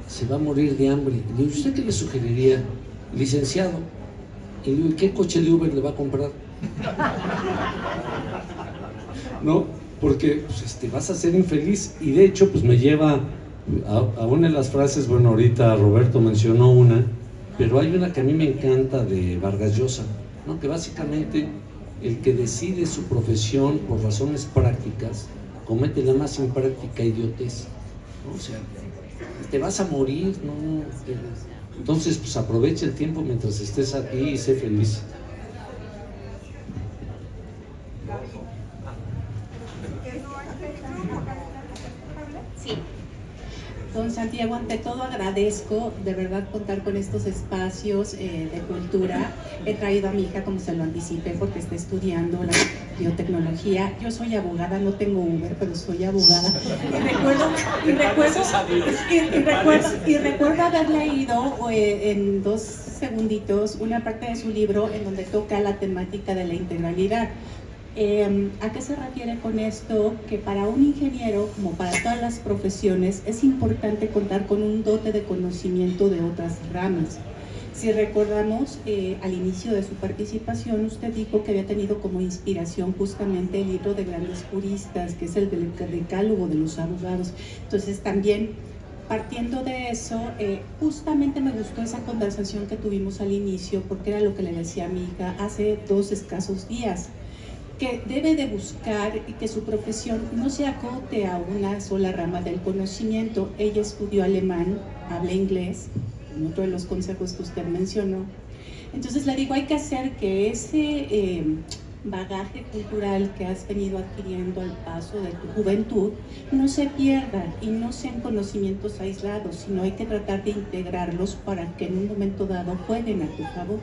se va a morir de hambre. Y le digo: ¿usted qué le sugeriría? Licenciado. Y le digo: ¿y qué coche de Uber le va a comprar? ¿No? Porque pues, vas a ser infeliz. Y de hecho pues me lleva a una de las frases. Bueno, ahorita Roberto mencionó una, pero hay una que a mí me encanta de Vargas Llosa, ¿no? Que básicamente el que decide su profesión por razones prácticas comete la más impráctica idiotez, ¿no? O sea, te vas a morir, ¿no? Entonces pues aprovecha el tiempo mientras estés aquí y sé feliz. Sí. Don Santiago, ante todo agradezco de verdad contar con estos espacios de cultura. He traído a mi hija, como se lo anticipé, porque está estudiando la biotecnología. Yo soy abogada, no tengo Uber, pero soy abogada. Y recuerdo haber leído en 2 segunditos una parte de su libro en donde toca la temática de la integralidad. ¿A qué se refiere con esto? Que para un ingeniero, como para todas las profesiones, es importante contar con un dote de conocimiento de otras ramas. Si recordamos, al inicio de su participación, usted dijo que había tenido como inspiración justamente el libro de grandes juristas, que es el del Decálogo de los abogados. Entonces también, partiendo de eso, justamente me gustó esa conversación que tuvimos al inicio, porque era lo que le decía a mi hija hace 2 escasos días, que debe de buscar y que su profesión no se acote a una sola rama del conocimiento. Ella estudió alemán, habla inglés, en otro de los consejos que usted mencionó. Entonces le digo, hay que hacer que ese bagaje cultural que has venido adquiriendo al paso de tu juventud no se pierda y no sean conocimientos aislados, sino hay que tratar de integrarlos para que en un momento dado jueguen a tu favor.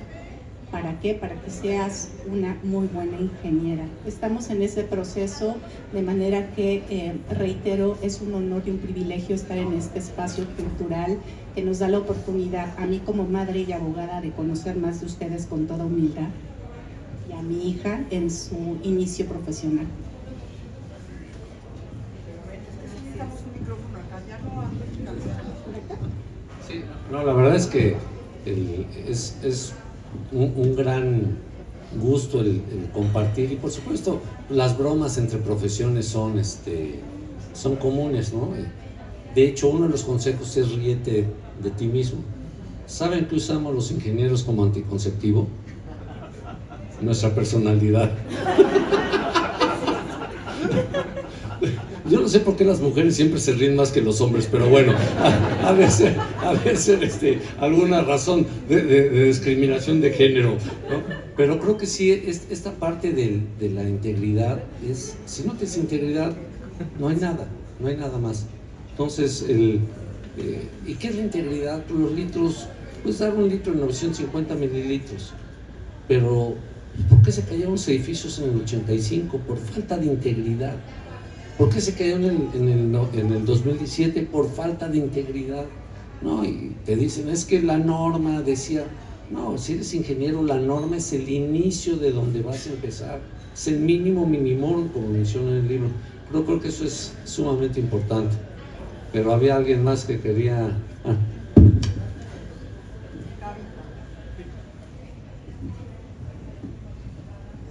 ¿Para qué? Para que seas una muy buena ingeniera. Estamos en ese proceso, de manera que, reitero, es un honor y un privilegio estar en este espacio cultural que nos da la oportunidad, a mí como madre y abogada, de conocer más de ustedes con toda humildad, y a mi hija en su inicio profesional. Sí, no, la verdad es que es un gran gusto el compartir, y por supuesto las bromas entre profesiones son comunes, ¿no? De hecho, uno de los consejos es: ríete de ti mismo. ¿Saben qué usamos los ingenieros como anticonceptivo? Nuestra personalidad. Yo no sé por qué las mujeres siempre se ríen más que los hombres, pero bueno, ha de ser alguna razón de discriminación de género, ¿no? Pero creo que sí, esta parte de la integridad es: si no tienes integridad, no hay nada más. Entonces, ¿y qué es la integridad? Los litros, pues dar 1 litro de 950 mililitros, pero ¿por qué se cayeron los edificios en el 85? Por falta de integridad. ¿Por qué se cayó en el 2017? Por falta de integridad, ¿no? Y te dicen: es que la norma decía. No, si eres ingeniero, la norma es el inicio de donde vas a empezar, es el mínimo minimum, como menciona en el libro. Pero creo que eso es sumamente importante. Pero había alguien más que quería...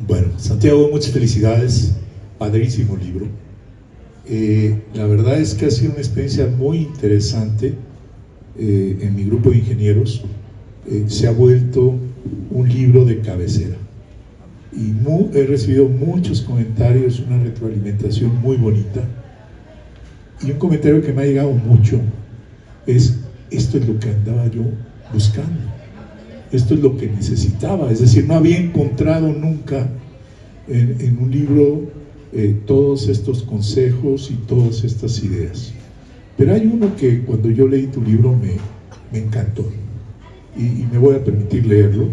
Bueno, Santiago, muchas felicidades, padrísimo libro. La verdad es que ha sido una experiencia muy interesante en mi grupo de ingenieros. se ha vuelto un libro de cabecera. Y he recibido muchos comentarios, una retroalimentación muy bonita. Y un comentario que me ha llegado mucho es: esto es lo que andaba yo buscando, esto es lo que necesitaba. Es decir, no había encontrado nunca en un libro todos estos consejos y todas estas ideas. Pero hay uno que cuando yo leí tu libro me encantó, y me voy a permitir leerlo,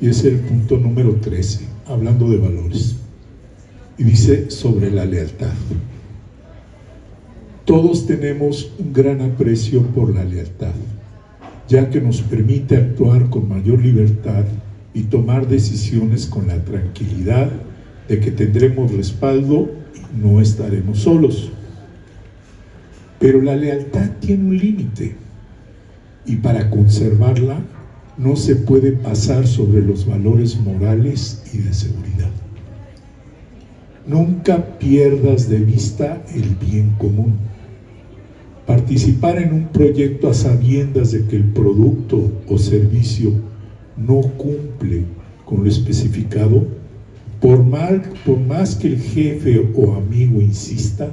y es el punto número 13, hablando de valores. Y dice sobre la lealtad. Todos tenemos un gran aprecio por la lealtad, ya que nos permite actuar con mayor libertad y tomar decisiones con la tranquilidad de que tendremos respaldo y no estaremos solos. Pero la lealtad tiene un límite, y para conservarla no se puede pasar sobre los valores morales y de seguridad. Nunca pierdas de vista el bien común. Participar en un proyecto a sabiendas de que el producto o servicio no cumple con lo especificado, por más que el jefe o amigo insista,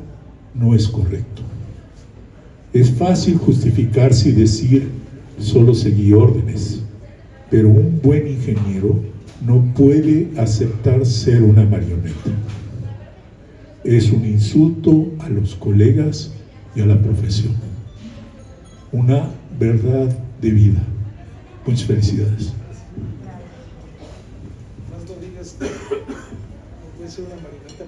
no es correcto. Es fácil justificarse y decir: solo seguí órdenes, pero un buen ingeniero no puede aceptar ser una marioneta. Es un insulto a los colegas y a la profesión. Una verdad de vida. Muchas felicidades. Más no digas, no puede ser una marioneta,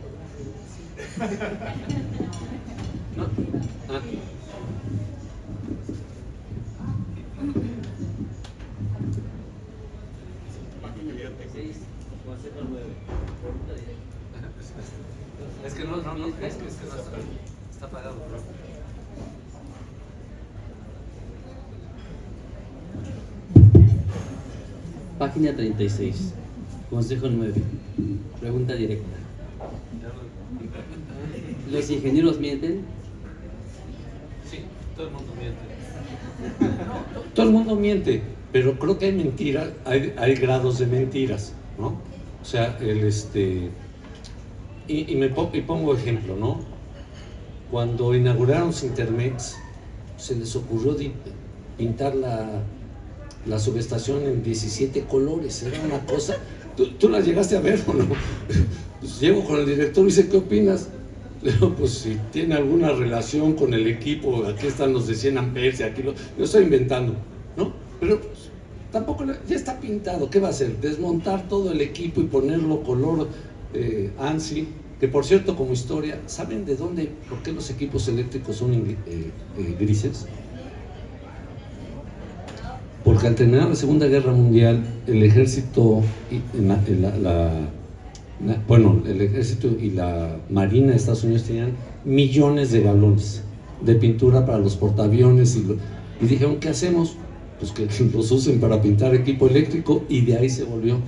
Es que no, es que está apagado. Página 36, consejo 9, pregunta directa. ¿Los ingenieros mienten? Sí, todo el mundo miente. Todo el mundo miente, pero creo que hay mentiras, hay grados de mentiras, ¿no? O sea, y pongo ejemplo, ¿no? Cuando inauguraron Cintermex, se les ocurrió pintar la subestación en 17 colores. Era una cosa. ¿Tú la llegaste a ver o no? Pues llego con el director y dice: ¿qué opinas? Le digo: pues si tiene alguna relación con el equipo, aquí están los de 100 amperes, aquí yo estoy inventando, ¿no? Pero pues, tampoco ya está pintado. ¿Qué va a hacer? Desmontar todo el equipo y ponerlo color ANSI, que por cierto, como historia, ¿saben de dónde, por qué los equipos eléctricos son grises? Porque al terminar la Segunda Guerra Mundial, el ejército el ejército y la marina de Estados Unidos tenían millones de galones de pintura para los portaaviones, y dijeron: ¿qué hacemos? Pues que los usen para pintar equipo eléctrico, y de ahí se volvió.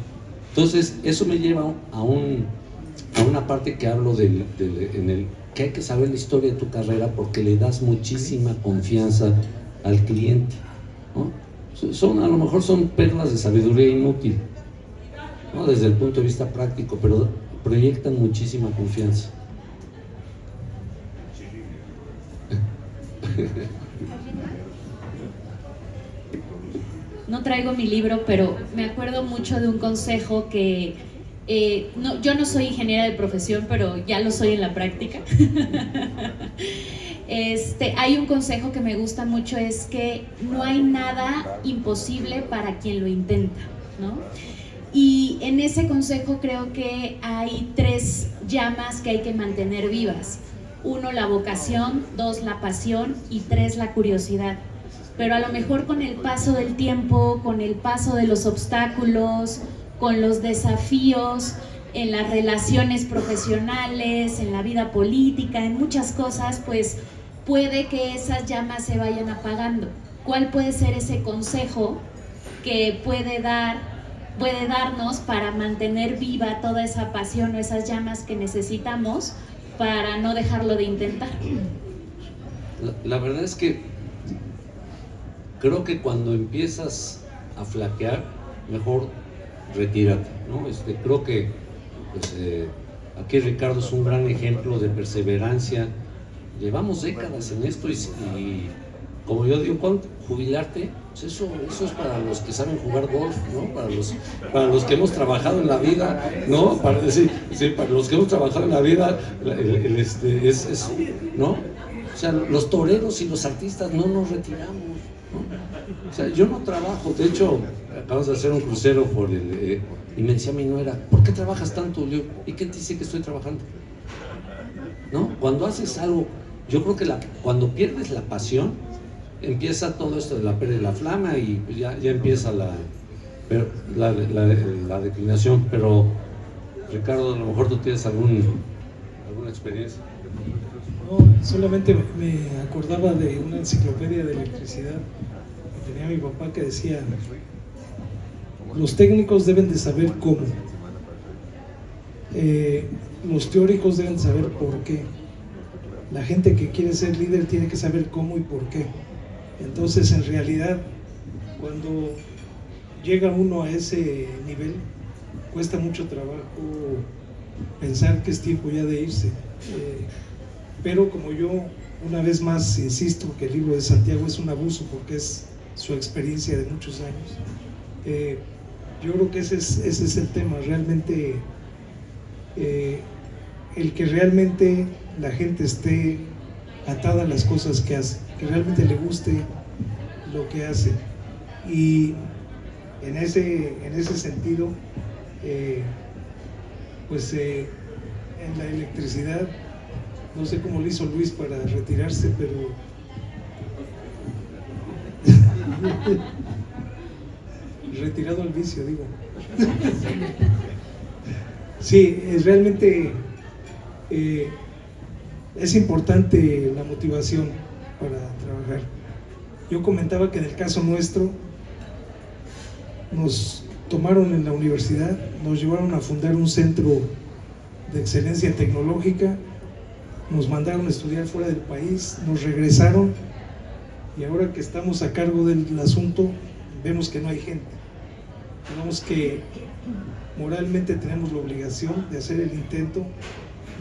Entonces, eso me lleva a una parte que hablo que hay que saber la historia de tu carrera, porque le das muchísima confianza al cliente, ¿no? A lo mejor son perlas de sabiduría inútil, ¿no? Desde el punto de vista práctico, pero proyectan muchísima confianza. No traigo mi libro, pero me acuerdo mucho de un consejo que yo no soy ingeniera de profesión, pero ya lo soy en la práctica. Hay un consejo que me gusta mucho, es que no hay nada imposible para quien lo intenta, ¿no? Y en ese consejo creo que hay 3 llamas que hay que mantener vivas. 1, la vocación; 2, la pasión; y 3, la curiosidad. Pero a lo mejor con el paso del tiempo, con el paso de los obstáculos, con los desafíos en las relaciones profesionales, en la vida política, en muchas cosas, pues puede que esas llamas se vayan apagando. ¿Cuál puede ser ese consejo que puede darnos para mantener viva toda esa pasión o esas llamas que necesitamos para no dejarlo de intentar? La verdad es que creo que cuando empiezas a flaquear, mejor retírate, ¿no? Creo que pues, aquí Ricardo es un gran ejemplo de perseverancia. Llevamos décadas en esto y como yo digo, ¿cuándo jubilarte? Pues eso es para los que saben jugar golf, ¿no? Para los que hemos trabajado en la vida, ¿no? Para los que hemos trabajado en la vida, ¿no? O sea, los toreros y los artistas no nos retiramos, ¿no? O sea, yo no trabajo, de hecho, acabamos de hacer un crucero por y me decía mi nuera, ¿por qué trabajas tanto? Yo, ¿y qué te dice que estoy trabajando? ¿No? Cuando haces algo, yo creo que cuando pierdes la pasión, empieza todo esto de la pérdida de la flama y ya empieza la declinación. Pero Ricardo, a lo mejor tú tienes alguna experiencia. No, solamente me acordaba de una enciclopedia de electricidad que tenía mi papá que decía: los técnicos deben de saber cómo, los teóricos deben saber por qué, la gente que quiere ser líder tiene que saber cómo y por qué. Entonces, en realidad, cuando llega uno a ese nivel, cuesta mucho trabajo pensar que es tiempo ya de irse. Pero como yo una vez más insisto que el libro de Santiago es un abuso porque es su experiencia de muchos años, yo creo que ese es el tema, realmente el que realmente la gente esté atada a las cosas que hace, que realmente le guste lo que hace. Y en ese sentido, en la electricidad, no sé cómo lo hizo Luis para retirarse, pero retirado al vicio, digo. Sí, realmente es importante la motivación para trabajar. Yo comentaba que en el caso nuestro nos tomaron en la universidad, nos llevaron a fundar un centro de excelencia tecnológica, nos mandaron a estudiar fuera del país, nos regresaron y ahora que estamos a cargo del asunto vemos que no hay gente. Vemos que moralmente tenemos la obligación de hacer el intento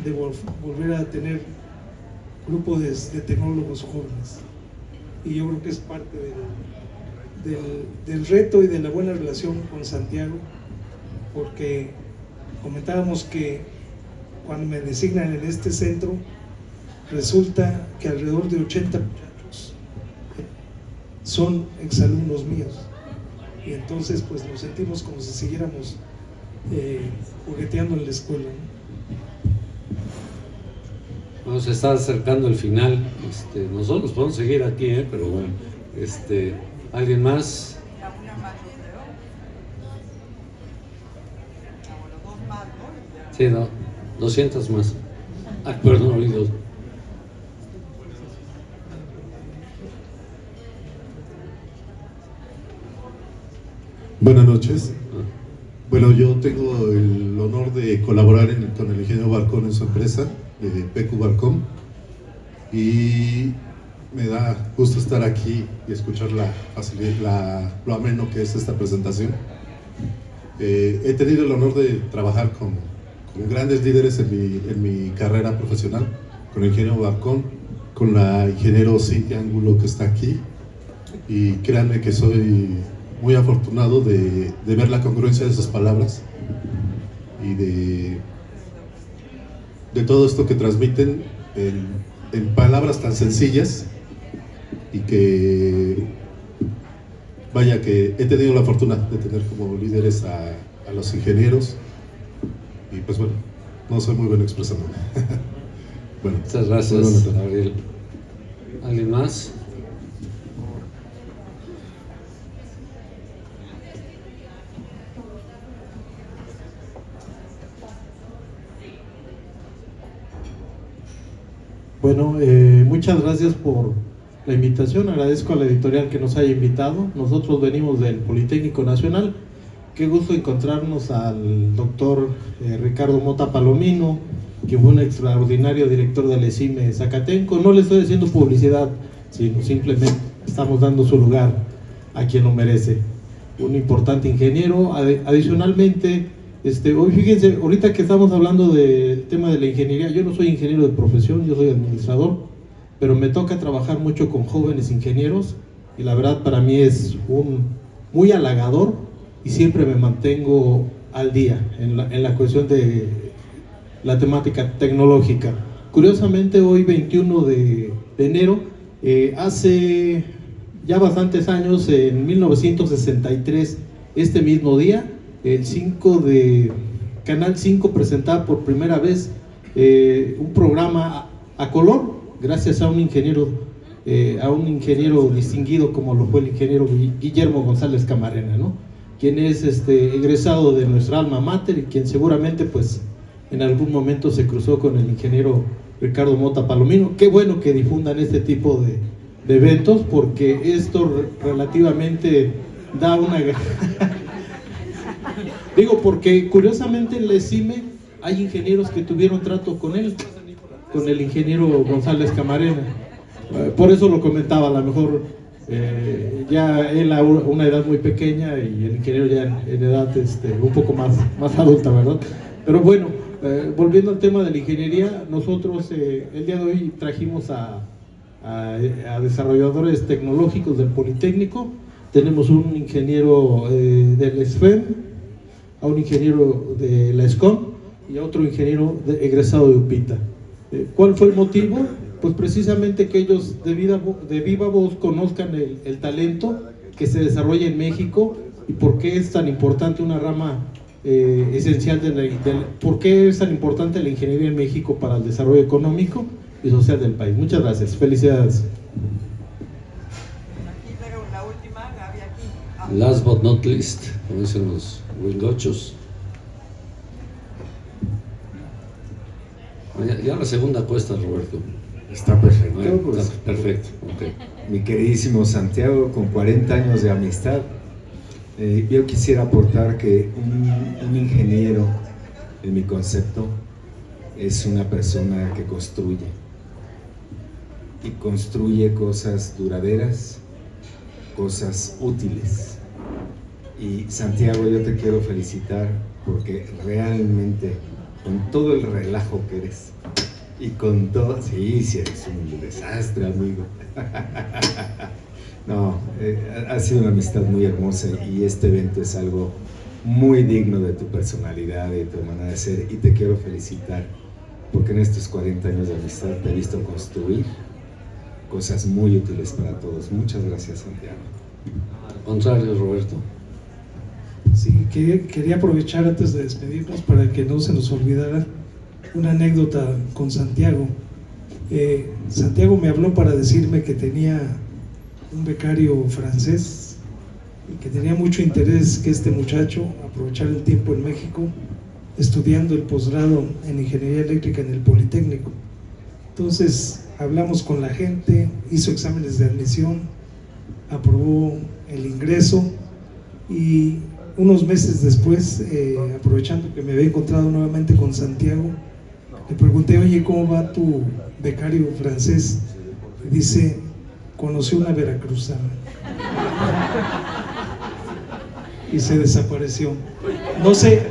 de volver a tener grupo de tecnólogos jóvenes, y yo creo que es parte del reto y de la buena relación con Santiago, porque comentábamos que cuando me designan en este centro resulta que alrededor de 80 muchachos son exalumnos míos, y entonces pues nos sentimos como si siguiéramos jugueteando en la escuela, ¿no? Bueno, se está acercando el final. Nosotros podemos seguir aquí, pero bueno, ¿alguien más? Una más, yo creo. Bueno, 2 más, ¿no? Sí, no, 200 más. Ah, perdón, oídos. Buenas noches. Bueno, yo tengo el honor de colaborar con el ingeniero Barcón en su empresa, PQ Barcón, y me da gusto estar aquí y escuchar lo ameno que es esta presentación. He tenido el honor de trabajar con grandes líderes en mi carrera profesional, con el ingeniero Barcón, con la ingeniero Cintia Ángulo que está aquí, y créanme que soy muy afortunado de ver la congruencia de sus palabras y de todo esto que transmiten en palabras tan sencillas, y que vaya que he tenido la fortuna de tener como líderes a los ingenieros, y pues bueno, no soy muy bueno expresándome. Bueno, muchas gracias, Gabriel. ¿Alguien más? Bueno, muchas gracias por la invitación, agradezco a la editorial que nos haya invitado. Nosotros venimos del Politécnico Nacional. Qué gusto encontrarnos al doctor Ricardo Mota Palomino, que fue un extraordinario director del ESIME Zacatenco. No le estoy haciendo publicidad, sino simplemente estamos dando su lugar a quien lo merece. un importante ingeniero. Adicionalmente, hoy fíjense, ahorita que estamos hablando del tema de la ingeniería, yo no soy ingeniero de profesión, yo soy administrador, pero me toca trabajar mucho con jóvenes ingenieros y la verdad para mí es muy halagador y siempre me mantengo al día en la cuestión de la temática tecnológica. Curiosamente, hoy 21 de enero, hace ya bastantes años, en 1963, este mismo día, el 5 de Canal 5 presentaba por primera vez un programa a color, gracias a un ingeniero distinguido como lo fue el ingeniero Guillermo González Camarena, ¿no? Quien es egresado de nuestra alma mater y quien seguramente pues en algún momento se cruzó con el ingeniero Ricardo Mota Palomino. Qué bueno que difundan este tipo de eventos, porque esto relativamente da una... Digo, porque curiosamente en la ESIME hay ingenieros que tuvieron trato con él, con el ingeniero González Camarena. Por eso lo comentaba, a lo mejor ya él a una edad muy pequeña y el ingeniero ya en edad un poco más adulta, ¿verdad? Pero bueno, volviendo al tema de la ingeniería, nosotros el día de hoy trajimos a desarrolladores tecnológicos del Politécnico. Tenemos un ingeniero del SFEM, a un ingeniero de la ESCOM y a otro ingeniero egresado de UPITA. ¿Cuál fue el motivo? Pues precisamente que ellos de viva voz conozcan el talento que se desarrolla en México y por qué es tan importante una rama esencial por qué es tan importante la ingeniería en México para el desarrollo económico y social del país. Muchas gracias, felicidades. Last but not least, como dicen los huilgochos. Ya la segunda cuesta, Roberto. Está perfecto. Está perfecto, okay. Mi queridísimo Santiago, con 40 años de amistad, yo quisiera aportar que un ingeniero, en mi concepto, es una persona que construye. Y construye cosas duraderas, cosas útiles. Y Santiago, yo te quiero felicitar porque realmente, con todo el relajo que eres, y con todo, sí eres un desastre, amigo. No, ha sido una amistad muy hermosa y este evento es algo muy digno de tu personalidad y de tu manera de ser, y te quiero felicitar porque en estos 40 años de amistad te he visto construir cosas muy útiles para todos. Muchas gracias, Santiago. Al contrario, Roberto. Sí, quería aprovechar antes de despedirnos para que no se nos olvidara una anécdota con Santiago. Santiago me habló para decirme que tenía un becario francés y que tenía mucho interés que este muchacho aprovechara el tiempo en México estudiando el posgrado en Ingeniería Eléctrica en el Politécnico. Entonces hablamos con la gente, hizo exámenes de admisión, aprobó el ingreso y unos meses después, aprovechando que me había encontrado nuevamente con Santiago, le pregunté: oye, ¿cómo va tu becario francés? Y dice: conoció una veracruzana. Y se desapareció. No sé.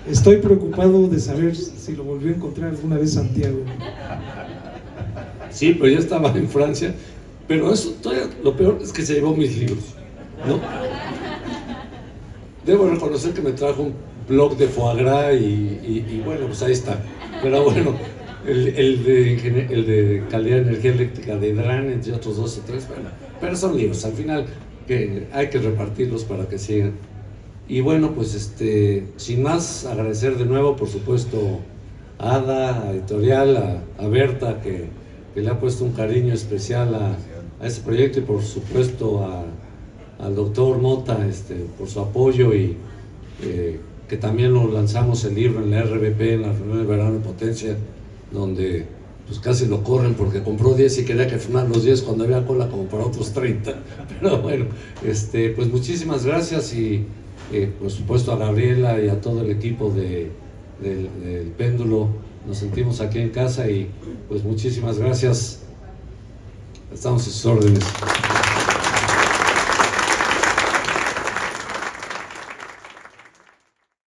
Estoy preocupado de saber si lo volvió a encontrar alguna vez Santiago. Sí, pero ya estaba en Francia. Pero eso, todavía, lo peor es que se llevó mis libros, ¿no? Debo reconocer que me trajo un blog de foie gras y bueno, pues ahí está. Pero bueno, el de calidad de energía eléctrica de Dranet y otros 2 o 3, bueno, pero son libros, al final que hay que repartirlos para que sigan. Y bueno, pues sin más, agradecer de nuevo, por supuesto, a Ada, a Editorial, a Berta, que le ha puesto un cariño especial a este proyecto, y por supuesto al doctor Mota por su apoyo, y que también lo lanzamos el libro en la RBP, en la reunión de verano de Potencia, donde pues casi lo corren porque compró 10 y quería que firmaran los 10 cuando había cola como para otros 30. Pero bueno, pues muchísimas gracias, y por supuesto a Gabriela y a todo el equipo del Péndulo. Nos sentimos aquí en casa y pues muchísimas gracias. Estamos a sus órdenes.